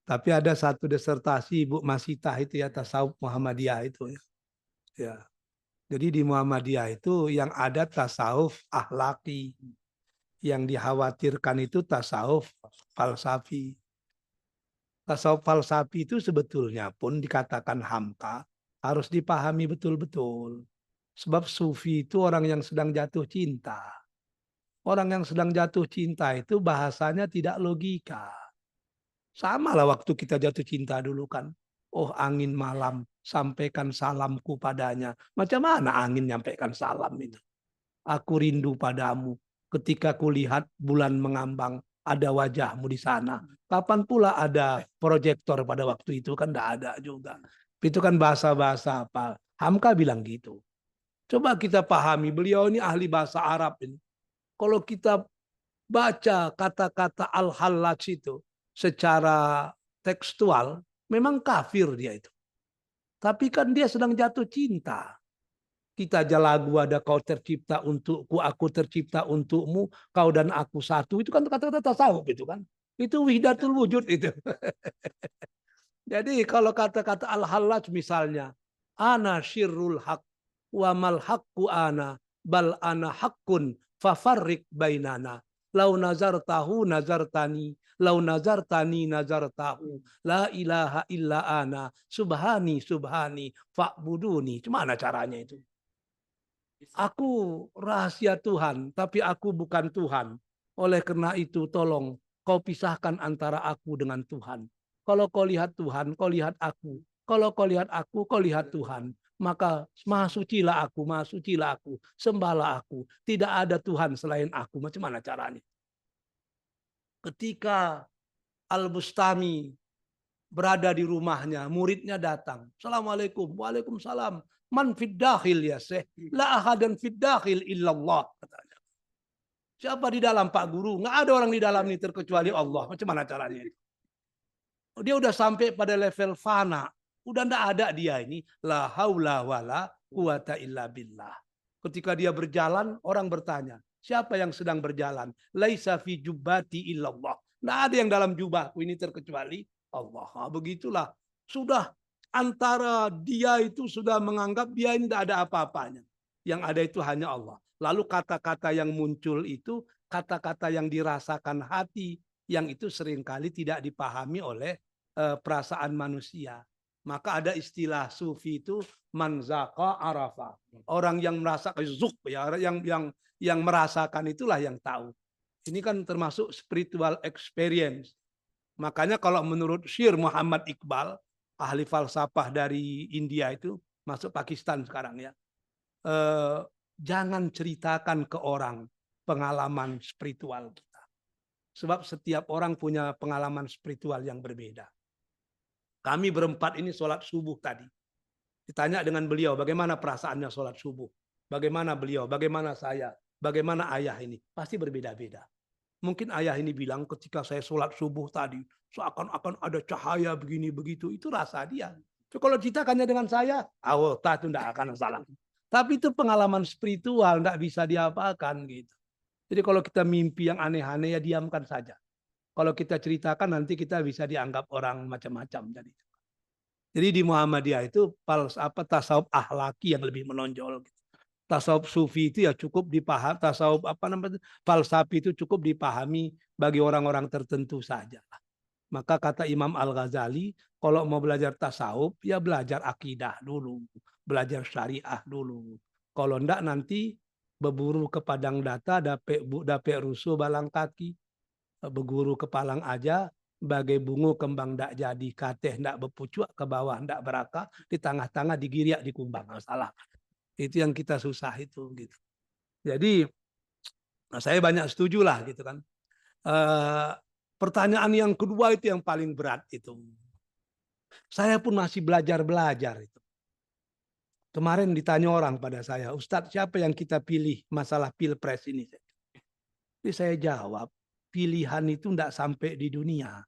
tapi ada satu disertasi Ibu Masitah itu ya, tasawuf Muhammadiyah itu ya. Ya. Jadi di Muhammadiyah itu yang ada tasawuf akhlaki, yang dikhawatirkan itu tasawuf falsafi. Tasawuf falsafi itu sebetulnya pun dikatakan Hamka harus dipahami betul-betul. Sebab sufi itu orang yang sedang jatuh cinta. Orang yang sedang jatuh cinta itu bahasanya tidak logika. Sama lah waktu kita jatuh cinta dulu kan. Oh angin malam, sampaikan salamku padanya. Macam mana angin nyampaikan salam itu? Aku rindu padamu. Ketika kulihat bulan mengambang, ada wajahmu di sana. Kapan pula ada proyektor pada waktu itu? Kan tidak ada juga. Itu kan bahasa-bahasa apa? Hamka bilang gitu. Coba kita pahami, beliau ini ahli bahasa Arab ini. Kalau kita baca kata-kata al-hallaj itu secara tekstual, memang kafir dia itu. Tapi kan dia sedang jatuh cinta. Kita aja lagu ada kau tercipta untukku, aku tercipta untukmu, kau dan aku satu. Itu kan kata-kata tasawuf itu kan. Itu wihdatul wujud itu. Jadi kalau kata-kata al-hallaj misalnya, ana syirrul haq wa mal haqqu ana bal ana haqqun fafarriq bainana. Lau nazartahu nazartani, lau nazartani nazartahu, la ilaha illa ana, subhani subhani, fa'buduni. Gimana caranya itu? Aku rahasia Tuhan, tapi aku bukan Tuhan. Oleh karena itu tolong kau pisahkan antara aku dengan Tuhan. Kalau kau lihat Tuhan, kau lihat aku. Kalau kau lihat aku, kau lihat Tuhan. Maka maha sucilah aku, sembahlah aku. Tidak ada Tuhan selain aku. Macam mana caranya? Ketika Al-Bustami berada di rumahnya, muridnya datang. Assalamualaikum, waalaikumsalam. Man fid dakhil ya Syekh, la ahadan fid dakhil illallah, katanya. Siapa di dalam Pak Guru? Nggak ada orang di dalam ini terkecuali Allah. Macam mana caranya? Dia udah sampai pada level fana. Udah nggak ada dia ini. La haula wala quwata illa billah. Ketika dia berjalan, orang bertanya, siapa yang sedang berjalan? Laisa fi jubbati illallah. Nggak ada yang dalam jubahku ini terkecuali Allah. Nah, begitulah. Sudah antara dia itu sudah menganggap dia ini tidak ada apa-apanya. Yang ada itu hanya Allah. Lalu kata-kata yang muncul itu kata-kata yang dirasakan hati, yang itu seringkali tidak dipahami oleh perasaan manusia. Maka ada istilah sufi itu manzaka arafa. Orang yang merasakan zuk ya, yang merasakan itulah yang tahu. Ini kan termasuk spiritual experience. Makanya kalau menurut Syir Muhammad Iqbal, ahli falsafah dari India itu, masuk Pakistan sekarang ya, jangan ceritakan ke orang pengalaman spiritual kita. Sebab setiap orang punya pengalaman spiritual yang berbeda. Kami berempat ini sholat subuh tadi. Ditanya dengan beliau, bagaimana perasaannya sholat subuh? Bagaimana beliau? Bagaimana saya? Bagaimana ayah ini? Pasti berbeda-beda. Mungkin ayah ini bilang ketika saya sholat subuh tadi, seakan-akan ada cahaya begini begitu. Itu rasa dia. So, kalau ceritakannya dengan saya, itu tidak akan salah. Tapi itu pengalaman spiritual, tidak bisa diapakan gitu. Jadi kalau kita mimpi yang aneh-aneh ya diamkan saja. Kalau kita ceritakan nanti kita bisa dianggap orang macam-macam. Jadi di Muhammadiyah itu tasawuf akhlaki yang lebih menonjol. Tasawuf sufi itu ya cukup dipahami, tasawuf falsafi itu cukup dipahami bagi orang-orang tertentu saja. Maka kata Imam Al-Ghazali, kalau mau belajar tasawuf ya belajar akidah dulu, belajar syariah dulu. Kalau enggak nanti berburu ke padang data, dapek rusuh balang kaki, berguru ke palang aja, bagai bungu kembang ndak jadi, kateh ndak bepucuk, ke bawah ndak berakar, di tengah-tengah digiriak dikumbang. Salah. Itu yang kita susah itu gitu. Jadi saya banyak setuju lah gitu kan. Pertanyaan yang kedua itu yang paling berat itu. Saya pun masih belajar itu. Kemarin ditanya orang pada saya, Ustadz siapa yang kita pilih masalah pilpres ini? Jadi saya jawab, pilihan itu tidak sampai di dunia.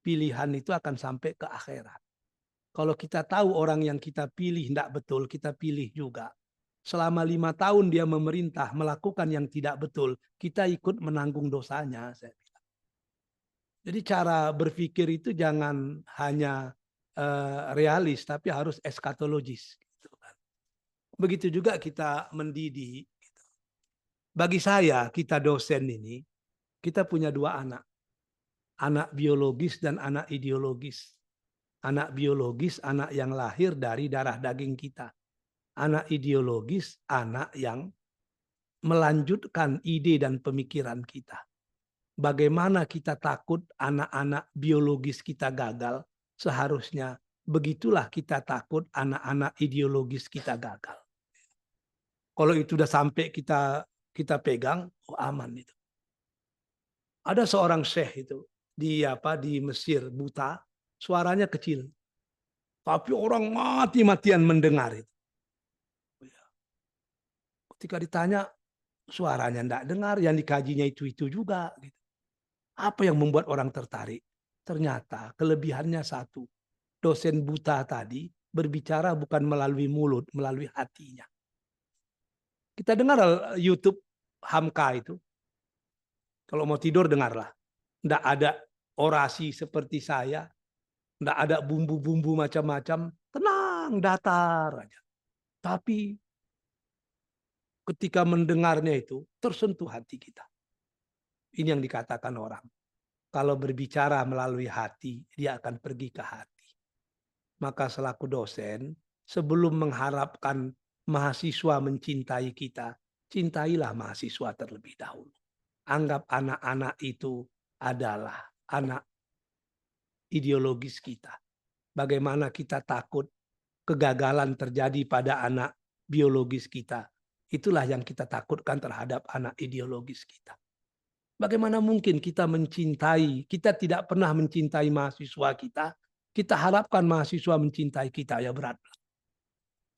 Pilihan itu akan sampai ke akhirat. Kalau kita tahu orang yang kita pilih tidak betul, kita pilih juga. Selama 5 tahun dia memerintah melakukan yang tidak betul, kita ikut menanggung dosanya. Saya bilang. Jadi cara berpikir itu jangan hanya realis, tapi harus eskatologis. Begitu juga kita mendidik. Bagi saya, kita dosen ini, kita punya 2 anak. Anak biologis dan anak ideologis. Anak biologis, anak yang lahir dari darah daging kita. Anak ideologis, anak yang melanjutkan ide dan pemikiran kita. Bagaimana kita takut anak-anak biologis kita gagal, seharusnya begitulah kita takut anak-anak ideologis kita gagal. Kalau itu udah sampai kita pegang, aman itu. Ada seorang syekh itu di Mesir, buta, suaranya kecil. Tapi orang mati-matian mendengar itu. Ketika ditanya, suaranya tidak dengar, yang dikajinya itu juga. Gitu. Apa yang membuat orang tertarik? Ternyata kelebihannya satu. Dosen buta tadi berbicara bukan melalui mulut, melalui hatinya. Kita dengar YouTube Hamka itu. Kalau mau tidur dengarlah. Tidak ada orasi seperti saya. Tidak ada bumbu-bumbu macam-macam. Tenang, datar aja. Tapi ketika mendengarnya itu tersentuh hati kita. Ini yang dikatakan orang. Kalau berbicara melalui hati, dia akan pergi ke hati. Maka selaku dosen, sebelum mengharapkan mahasiswa mencintai kita, cintailah mahasiswa terlebih dahulu. Anggap anak-anak itu adalah anak ideologis kita. Bagaimana kita takut kegagalan terjadi pada anak biologis kita. Itulah yang kita takutkan terhadap anak ideologis kita. Bagaimana mungkin kita mencintai, kita tidak pernah mencintai mahasiswa kita harapkan mahasiswa mencintai kita, ya berat.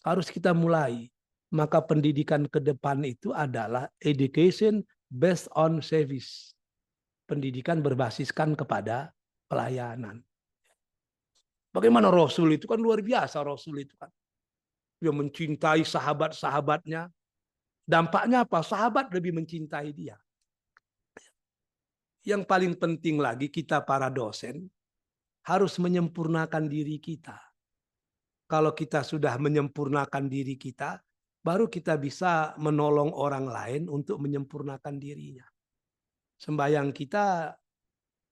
Harus kita mulai. Maka pendidikan ke depan itu adalah education based on service. Pendidikan berbasiskan kepada pelayanan. Bagaimana Rasul itu kan luar biasa, Rasul itu kan. Dia mencintai sahabat-sahabatnya. Dampaknya apa? Sahabat lebih mencintai dia. Yang paling penting lagi kita para dosen harus menyempurnakan diri kita. Kalau kita sudah menyempurnakan diri kita, baru kita bisa menolong orang lain untuk menyempurnakan dirinya. Sembahyang kita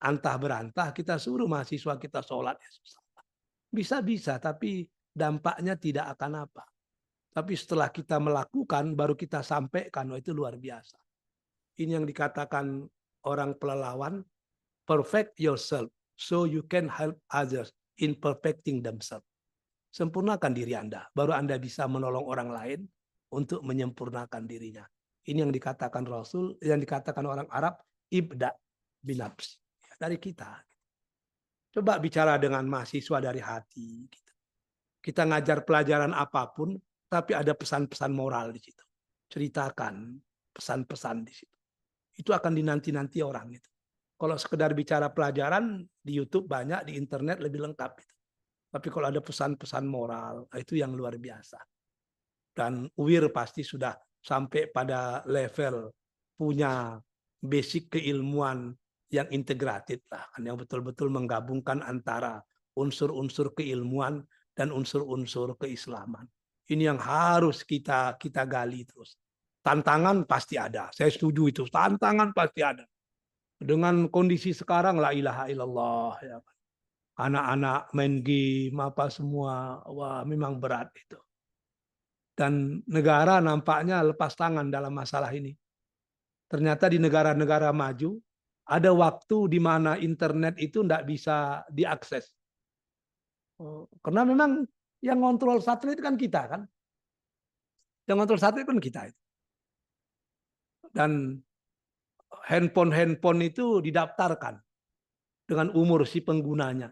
antah berantah, kita suruh mahasiswa kita sholat. Ya susah. Bisa-bisa, tapi dampaknya tidak akan apa. Tapi setelah kita melakukan, baru kita sampaikan, itu luar biasa. Ini yang dikatakan orang pelelawan, perfect yourself. so you can help others in perfecting themselves. Sempurnakan diri Anda, baru Anda bisa menolong orang lain untuk menyempurnakan dirinya. Ini yang dikatakan Rasul, yang dikatakan orang Arab, ibda binafsi. Dari kita. Coba bicara dengan mahasiswa dari hati. Kita ngajar pelajaran apapun, tapi ada pesan-pesan moral di situ. Ceritakan pesan-pesan di situ. Itu akan dinanti-nanti orang itu. Kalau sekedar bicara pelajaran, di YouTube banyak, di internet lebih lengkap. Gitu. Tapi kalau ada pesan-pesan moral, itu yang luar biasa. Dan UIR pasti sudah sampai pada level punya basic keilmuan yang integrated lah, yang betul-betul menggabungkan antara unsur-unsur keilmuan dan unsur-unsur keislaman. Ini yang harus kita gali terus. Tantangan pasti ada, saya setuju itu. Tantangan pasti ada. Dengan kondisi sekarang, la ilaha illallah, ya. Anak-anak main game apa semua, wah memang berat itu. Dan negara nampaknya lepas tangan dalam masalah ini. Ternyata di negara-negara maju, ada waktu di mana internet itu tidak bisa diakses. Karena memang yang kontrol satelit kan kita kan. Yang kontrol satelit kan kita. Dan handphone itu didaftarkan dengan umur si penggunanya.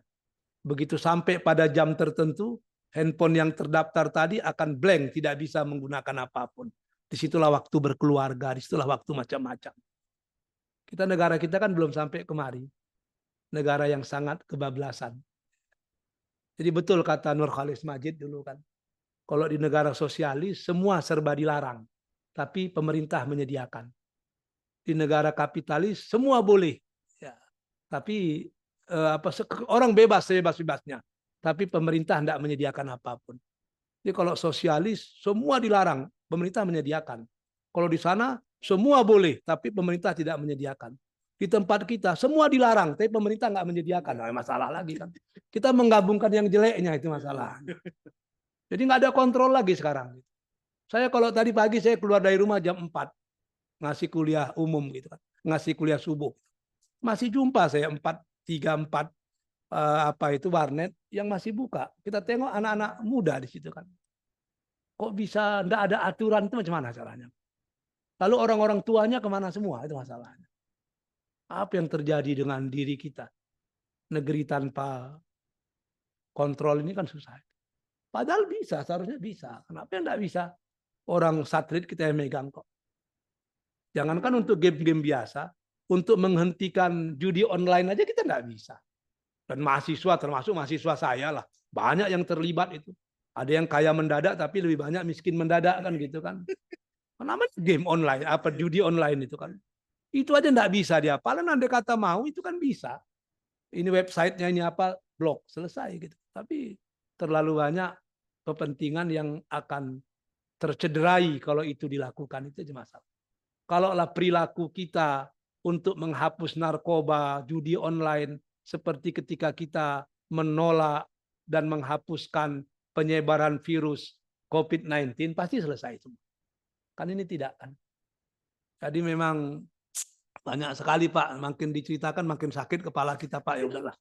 Begitu sampai pada jam tertentu, handphone yang terdaftar tadi akan blank, tidak bisa menggunakan apapun. Disitulah waktu berkeluarga, disitulah waktu macam-macam. Negara kita kan belum sampai kemari. Negara yang sangat kebablasan. Jadi betul kata Nurcholish Madjid dulu kan. Kalau di negara sosialis semua serba dilarang, tapi pemerintah menyediakan. Di negara kapitalis semua boleh, ya. Tapi orang bebas sebebas-bebasnya, tapi pemerintah tidak menyediakan apapun. Jadi kalau sosialis semua dilarang, pemerintah menyediakan. Kalau di sana semua boleh, tapi pemerintah tidak menyediakan. Di tempat kita semua dilarang, tapi pemerintah nggak menyediakan. Nah, masalah lagi kan. Kita menggabungkan yang jeleknya itu masalah. Jadi nggak ada kontrol lagi sekarang. Saya kalau tadi pagi saya keluar dari rumah jam 4, ngasih kuliah umum gitu kan, ngasih kuliah subuh. Masih jumpa saya 4 warnet yang masih buka. Kita tengok anak-anak muda di situ kan. Kok bisa enggak ada aturan itu macam mana caranya? Lalu orang-orang tuanya kemana semua? Itu masalahnya. Apa yang terjadi dengan diri kita? Negeri tanpa kontrol ini kan susah. Padahal bisa, seharusnya bisa. Kenapa enggak bisa? Orang satelit kita yang megang kok. Jangankan untuk game-game biasa, untuk menghentikan judi online aja kita enggak bisa. Dan mahasiswa, termasuk mahasiswa saya lah, banyak yang terlibat itu. Ada yang kaya mendadak tapi lebih banyak miskin mendadak kan gitu kan. Namanya game online, judi online itu kan. Itu aja enggak bisa dia. Paling andai kata mau itu kan bisa. Ini websitenya ini apa, blog, selesai gitu. Tapi terlalu banyak kepentingan yang akan tercederai kalau itu dilakukan, itu aja masalah. Kalaulah perilaku kita untuk menghapus narkoba, judi online, seperti ketika kita menolak dan menghapuskan penyebaran virus COVID-19, pasti selesai semua. Kan ini tidak kan. Jadi memang banyak sekali Pak, makin diceritakan makin sakit kepala kita Pak. Ya udahlah.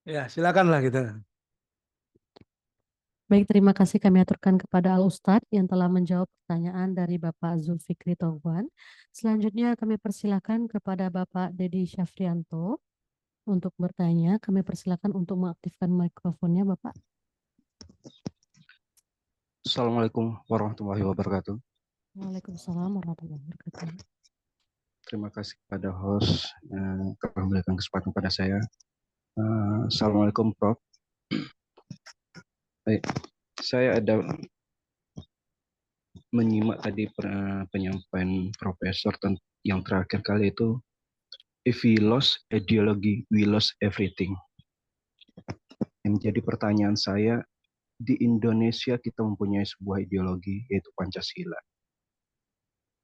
Ya silakanlah kita. Baik, terima kasih kami aturkan kepada Al Ustadz yang telah menjawab pertanyaan dari Bapak Zulfikri Togwan. Selanjutnya kami persilakan kepada Bapak Dedi Syafrianto untuk bertanya. Kami persilakan untuk mengaktifkan mikrofonnya Bapak. Assalamualaikum warahmatullahi wabarakatuh. Waalaikumsalam warahmatullahi wabarakatuh. Terima kasih kepada host yang telah memberikan kesempatan kepada saya. Assalamualaikum Prof. Baik, saya ada menyimak tadi penyampaian Profesor yang terakhir kali itu, if we lost ideology, we lost everything. Yang menjadi pertanyaan saya, di Indonesia kita mempunyai sebuah ideologi yaitu Pancasila.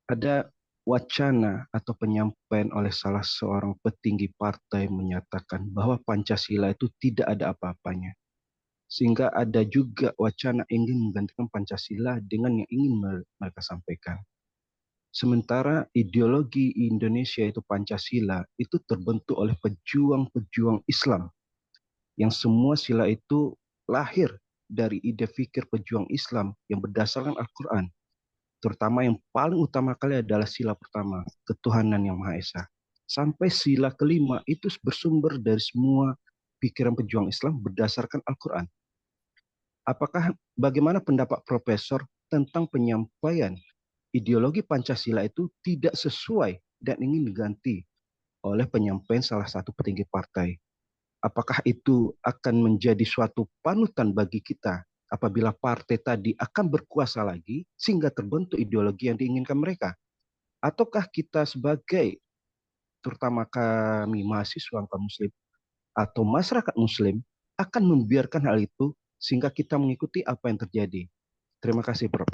Ada wacana atau penyampaian oleh salah seorang petinggi partai menyatakan bahwa Pancasila itu tidak ada apa-apanya. Sehingga ada juga wacana ingin menggantikan Pancasila dengan yang ingin mereka sampaikan. Sementara ideologi Indonesia itu Pancasila itu terbentuk oleh pejuang-pejuang Islam yang semua sila itu lahir dari ide fikir pejuang Islam yang berdasarkan Al-Quran. Terutama yang paling utama kali adalah sila pertama, ketuhanan yang Maha Esa. Sampai sila kelima itu bersumber dari semua pikiran pejuang Islam berdasarkan Al-Quran. Bagaimana pendapat Profesor tentang penyampaian ideologi Pancasila itu tidak sesuai dan ingin diganti oleh penyampaian salah satu petinggi partai? Apakah itu akan menjadi suatu panutan bagi kita apabila partai tadi akan berkuasa lagi sehingga terbentuk ideologi yang diinginkan mereka? Ataukah kita sebagai, terutama kami mahasiswa muslim atau masyarakat muslim, akan membiarkan hal itu sehingga kita mengikuti apa yang terjadi? Terima kasih, Prof.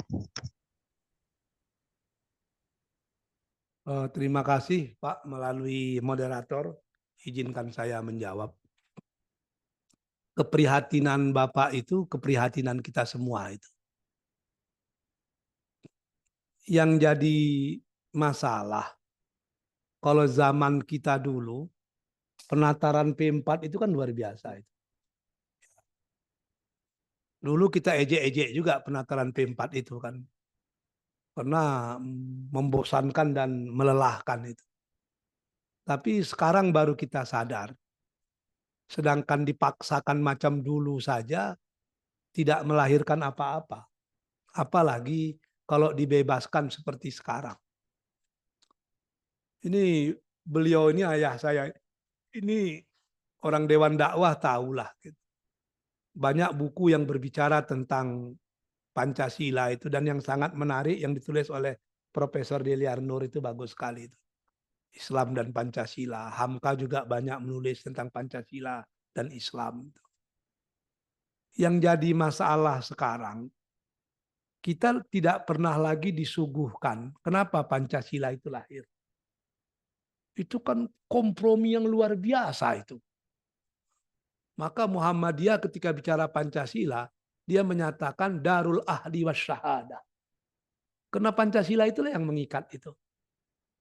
Terima kasih Pak, melalui moderator izinkan saya menjawab. Keprihatinan Bapak itu keprihatinan kita semua itu. Yang jadi masalah kalau zaman kita dulu penataran P4 itu kan luar biasa itu. Dulu kita ejek-ejek juga penataran P4 itu kan. Karena membosankan dan melelahkan itu. Tapi sekarang baru kita sadar. Sedangkan dipaksakan macam dulu saja tidak melahirkan apa-apa. Apalagi kalau dibebaskan seperti sekarang. Ini beliau ini ayah saya. Ini orang Dewan Dakwah tahulah. Banyak buku yang berbicara tentang Pancasila itu dan yang sangat menarik yang ditulis oleh Profesor Deliar Nur itu bagus sekali itu. Islam dan Pancasila. Hamka juga banyak menulis tentang Pancasila dan Islam. Yang jadi masalah sekarang, kita tidak pernah lagi disuguhkan. Kenapa Pancasila itu lahir? Itu kan kompromi yang luar biasa itu. Maka Muhammadiyah ketika bicara Pancasila, dia menyatakan darul ahdi wasyahadah. Karena Pancasila itulah yang mengikat itu.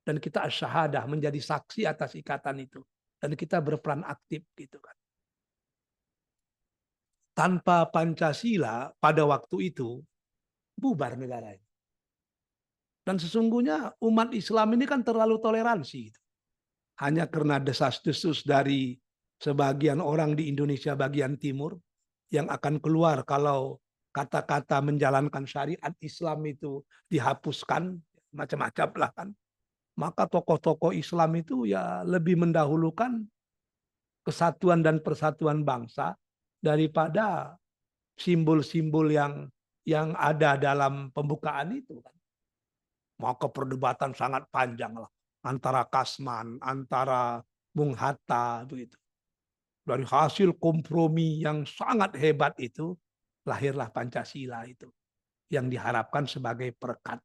Dan kita asyahadah menjadi saksi atas ikatan itu. Dan kita berperan aktif gitu kan. Tanpa Pancasila pada waktu itu, bubar negara ini. Dan sesungguhnya umat Islam ini kan terlalu toleransi. Gitu. Hanya karena desas-desus dari sebagian orang di Indonesia bagian timur yang akan keluar kalau kata-kata menjalankan syariat Islam itu dihapuskan, macam-macam lah kan. Maka tokoh-tokoh Islam itu ya lebih mendahulukan kesatuan dan persatuan bangsa daripada simbol-simbol yang ada dalam pembukaan itu kan. Maka perdebatan sangat panjang lah antara Kasman, antara Bung Hatta begitu. Dari hasil kompromi yang sangat hebat itu lahirlah Pancasila itu yang diharapkan sebagai perekat.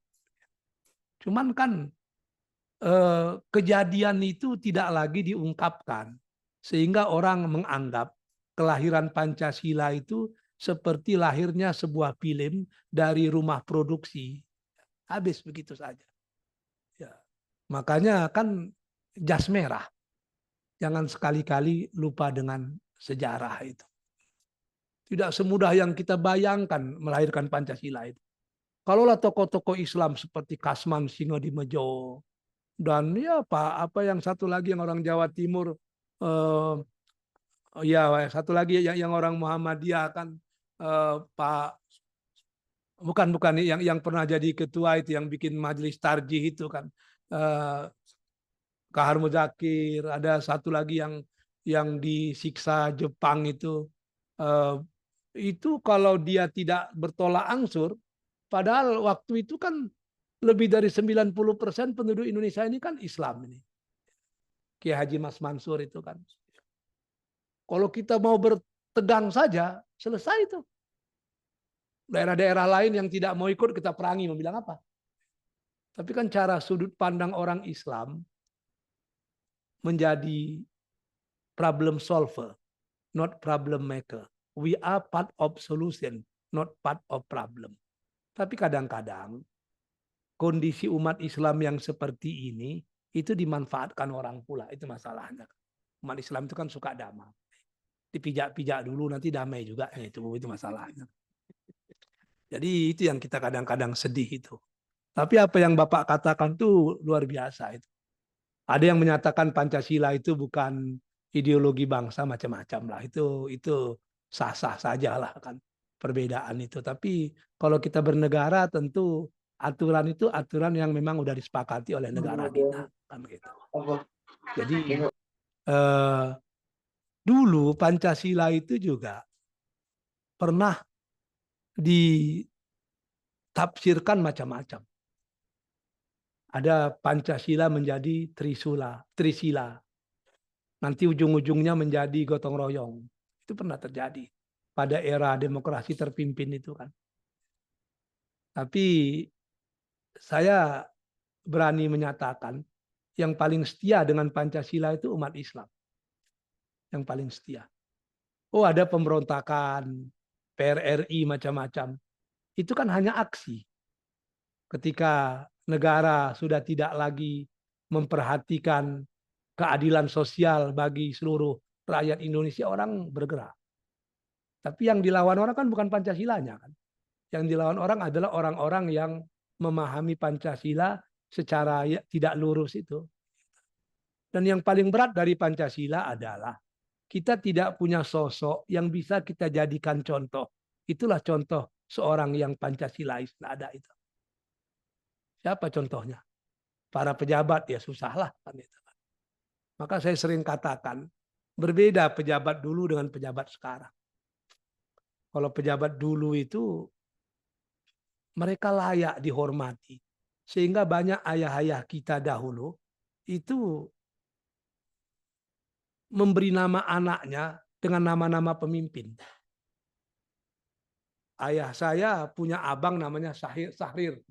Cuman kan kejadian itu tidak lagi diungkapkan sehingga orang menganggap kelahiran Pancasila itu seperti lahirnya sebuah film dari rumah produksi. Habis begitu saja. Ya. Makanya kan jas merah. Jangan sekali-kali lupa dengan sejarah itu. Tidak semudah yang kita bayangkan melahirkan Pancasila itu. Kalaulah tokoh-tokoh Islam seperti Kasman Sinodimejo dan ya apa yang satu lagi yang orang Jawa Timur ya satu lagi yang orang Muhammadiyah kan Pak bukan yang pernah jadi ketua itu yang bikin majelis tarjih itu kan Kahar Muzakir, ada satu lagi yang disiksa Jepang itu kalau dia tidak bertolak ansur, padahal waktu itu kan lebih dari 90% penduduk Indonesia ini kan Islam ini. Kiai Haji Mas Mansur itu kan. Kalau kita mau bertegang saja, selesai itu. Daerah-daerah lain yang tidak mau ikut kita perangi, mau bilang apa? Tapi kan cara sudut pandang orang Islam menjadi problem solver, not problem maker. We are part of solution, not part of problem. Tapi kadang-kadang kondisi umat Islam yang seperti ini itu dimanfaatkan orang pula, itu masalahnya. Umat Islam itu kan suka damai. Dipijak-pijak dulu nanti damai juga, itu masalahnya. Jadi itu yang kita kadang-kadang sedih itu. Tapi apa yang Bapak katakan tuh luar biasa itu. Ada yang menyatakan Pancasila itu bukan ideologi bangsa, macam-macam lah. Itu sah-sah saja lah kan perbedaan itu. Tapi kalau kita bernegara tentu aturan itu aturan yang memang udah disepakati oleh negara kita kan gitu. Jadi dulu Pancasila itu juga pernah ditafsirkan macam-macam. Ada Pancasila menjadi Trisila. Nanti ujung-ujungnya menjadi gotong royong. Itu pernah terjadi pada era demokrasi terpimpin itu kan. Tapi saya berani menyatakan yang paling setia dengan Pancasila itu umat Islam. Yang paling setia. Oh, ada pemberontakan, PRRI macam-macam. Itu kan hanya aksi. Ketika negara sudah tidak lagi memperhatikan keadilan sosial bagi seluruh rakyat Indonesia, orang bergerak. Tapi yang dilawan orang kan bukan Pancasilanya kan. Yang dilawan orang adalah orang-orang yang memahami Pancasila secara tidak lurus itu. Dan yang paling berat dari Pancasila adalah kita tidak punya sosok yang bisa kita jadikan contoh. Itulah contoh seorang yang Pancasilais. Tidak ada itu. Siapa contohnya? Para pejabat ya susahlah kan itu. Maka saya sering katakan berbeda pejabat dulu dengan pejabat sekarang. Kalau pejabat dulu itu mereka layak dihormati. Sehingga banyak ayah-ayah kita dahulu itu memberi nama anaknya dengan nama-nama pemimpin. Ayah saya punya abang namanya Syahrir.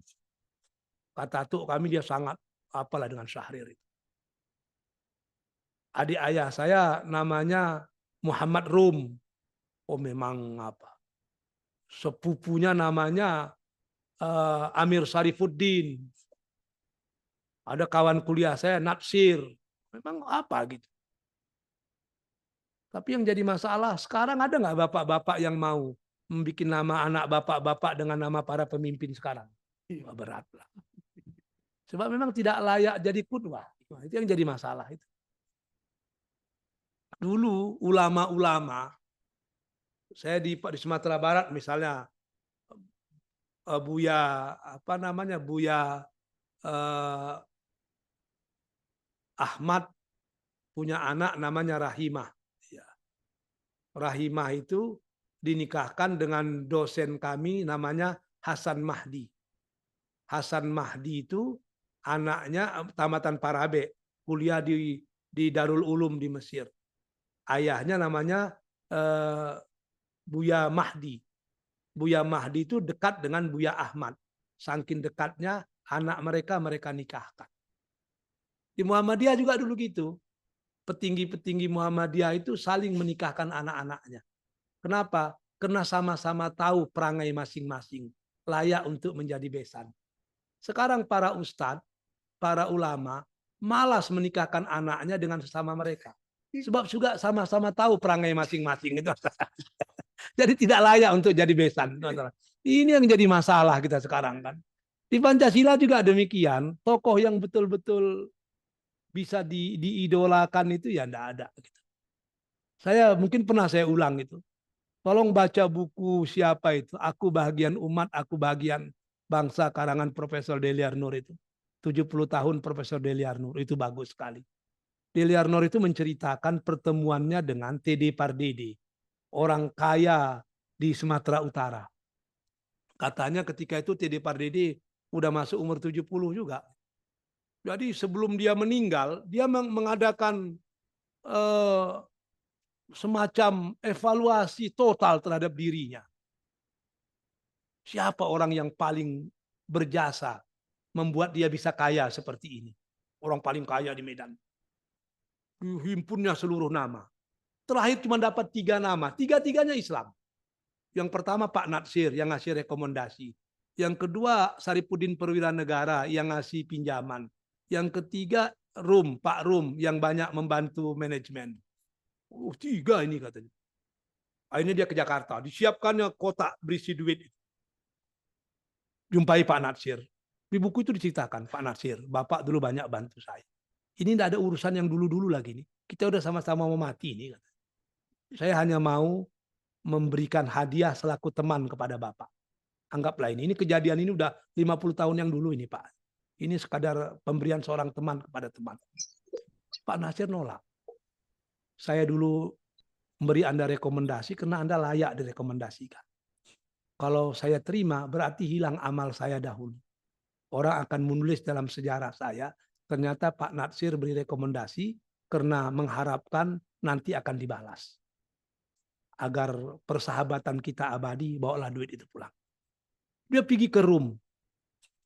Kata tuh kami dia sangat apalah dengan Syahrir itu. Adik ayah saya namanya Muhammad Rum. Oh memang apa? Sepupunya namanya Amir Sarifuddin. Ada kawan kuliah saya Natsir. Memang apa gitu. Tapi yang jadi masalah sekarang ada nggak bapak-bapak yang mau membuat nama anak bapak-bapak dengan nama para pemimpin sekarang? Berat lah. Sebab memang tidak layak jadi qudwah. Itu yang jadi masalah itu. Dulu ulama-ulama, saya di Sumatera Barat misalnya Buya Ahmad punya anak namanya Rahimah. Rahimah itu dinikahkan dengan dosen kami namanya Hasan Mahdi. Hasan Mahdi itu anaknya tamatan Parabe, kuliah di Darul Ulum di Mesir. Ayahnya namanya Buya Mahdi. Buya Mahdi itu dekat dengan Buya Ahmad. Saking dekatnya anak mereka nikahkan. Di Muhammadiyah juga dulu gitu. Petinggi-petinggi Muhammadiyah itu saling menikahkan anak-anaknya. Kenapa? Karena sama-sama tahu perangai masing-masing. Layak untuk menjadi besan. Sekarang para ustadz, para ulama, malas menikahkan anaknya dengan sesama mereka. Sebab juga sama-sama tahu perangai masing-masing. Jadi tidak layak untuk jadi besan. Ini yang jadi masalah kita sekarang kan. Di Pancasila juga demikian. Tokoh yang betul-betul bisa diidolakan itu ya tidak ada. Saya mungkin pernah saya ulang itu. Tolong baca buku siapa itu. Aku Bahagian Umat, Aku Bahagian Bangsa karangan Profesor Deliar Nur itu. 70 tahun Profesor Deliar Nur. Itu bagus sekali. Deliar Nur itu menceritakan pertemuannya dengan TD Pardede. Orang kaya di Sumatera Utara. Katanya ketika itu TD Pardede udah masuk umur 70 juga. Jadi sebelum dia meninggal, dia mengadakan semacam evaluasi total terhadap dirinya. Siapa orang yang paling berjasa membuat dia bisa kaya seperti ini? Orang paling kaya di Medan. Himpunnya seluruh nama. Terakhir cuma dapat 3 nama. 3-tiganya Islam. Yang pertama Pak Natsir yang ngasih rekomendasi. Yang kedua, Saripudin Perwira Negara yang ngasih pinjaman. Yang ketiga, Pak Rum yang banyak membantu manajemen. 3 ini katanya. Akhirnya dia ke Jakarta. Disiapkannya kotak berisi duit. Jumpai Pak Natsir. Di buku itu diceritakan, Pak Natsir, Bapak dulu banyak bantu saya. Ini tidak ada urusan yang dulu-dulu lagi nih. Kita udah sama-sama mau mati nih. Saya hanya mau memberikan hadiah selaku teman kepada Bapak. Anggaplah ini kejadian ini udah 50 tahun yang dulu ini Pak. Ini sekadar pemberian seorang teman kepada teman. Pak Natsir nolak. Saya dulu memberi Anda rekomendasi karena Anda layak direkomendasikan. Kalau saya terima berarti hilang amal saya dahulu. Orang akan menulis dalam sejarah saya, ternyata Pak Natsir beri rekomendasi karena mengharapkan nanti akan dibalas. Agar persahabatan kita abadi, bawalah duit itu pulang. Dia pergi ke Rum.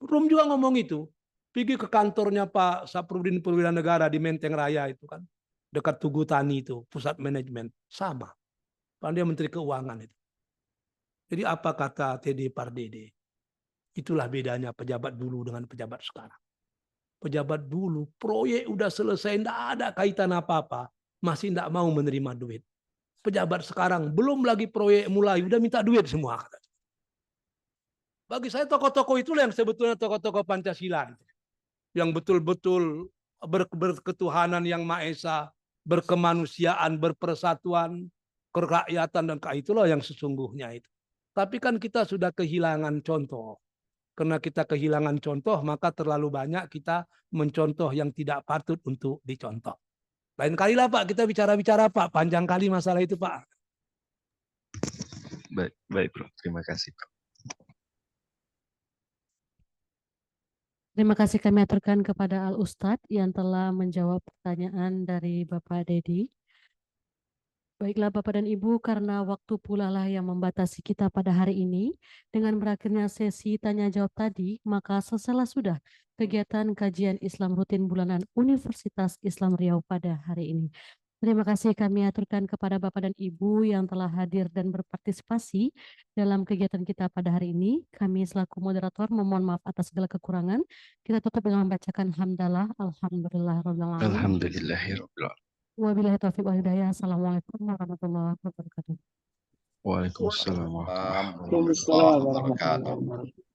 Rum juga ngomong itu. Pergi ke kantornya Pak Saprudin Perwira Negara di Menteng Raya itu kan. Dekat Tugu Tani itu, pusat manajemen. Sama. Kan dia Menteri Keuangan itu. Jadi apa kata TD Pardede? Itulah bedanya pejabat dulu dengan pejabat sekarang. Pejabat dulu, proyek udah selesai, tidak ada kaitan apa-apa. Masih tidak mau menerima duit. Pejabat sekarang, belum lagi proyek mulai, udah minta duit semua. Bagi saya tokoh-tokoh itulah yang sebetulnya tokoh-tokoh Pancasila. Yang betul-betul berketuhanan yang Maha Esa, berkemanusiaan, berpersatuan, kerakyatan, dan itulah yang sesungguhnya itu. Tapi kan kita sudah kehilangan contoh. Karena kita kehilangan contoh, maka terlalu banyak kita mencontoh yang tidak patut untuk dicontoh. Lain kali lah Pak, kita bicara-bicara Pak. Panjang kali masalah itu Pak. Baik Bro, terima kasih Pak. Terima kasih kami aturkan kepada Al Ustadz yang telah menjawab pertanyaan dari Bapak Dedi. Baiklah Bapak dan Ibu, karena waktu pula lah yang membatasi kita pada hari ini, dengan berakhirnya sesi tanya jawab tadi, maka selesailah sudah kegiatan kajian Islam rutin bulanan Universitas Islam Riau pada hari ini. Terima kasih kami aturkan kepada Bapak dan Ibu yang telah hadir dan berpartisipasi dalam kegiatan kita pada hari ini. Kami selaku moderator memohon maaf atas segala kekurangan. Kita tutup dengan membacakan hamdalah. Alhamdulillahirrahmanirrahim. Alhamdulillahirrahmanirrahim. Wabillahi taufiq wal hidayah. Assalamualaikum warahmatullahi wabarakatuh. Waalaikumsalam warahmatullahi Waalaikumsalam warahmatullahi wabarakatuh.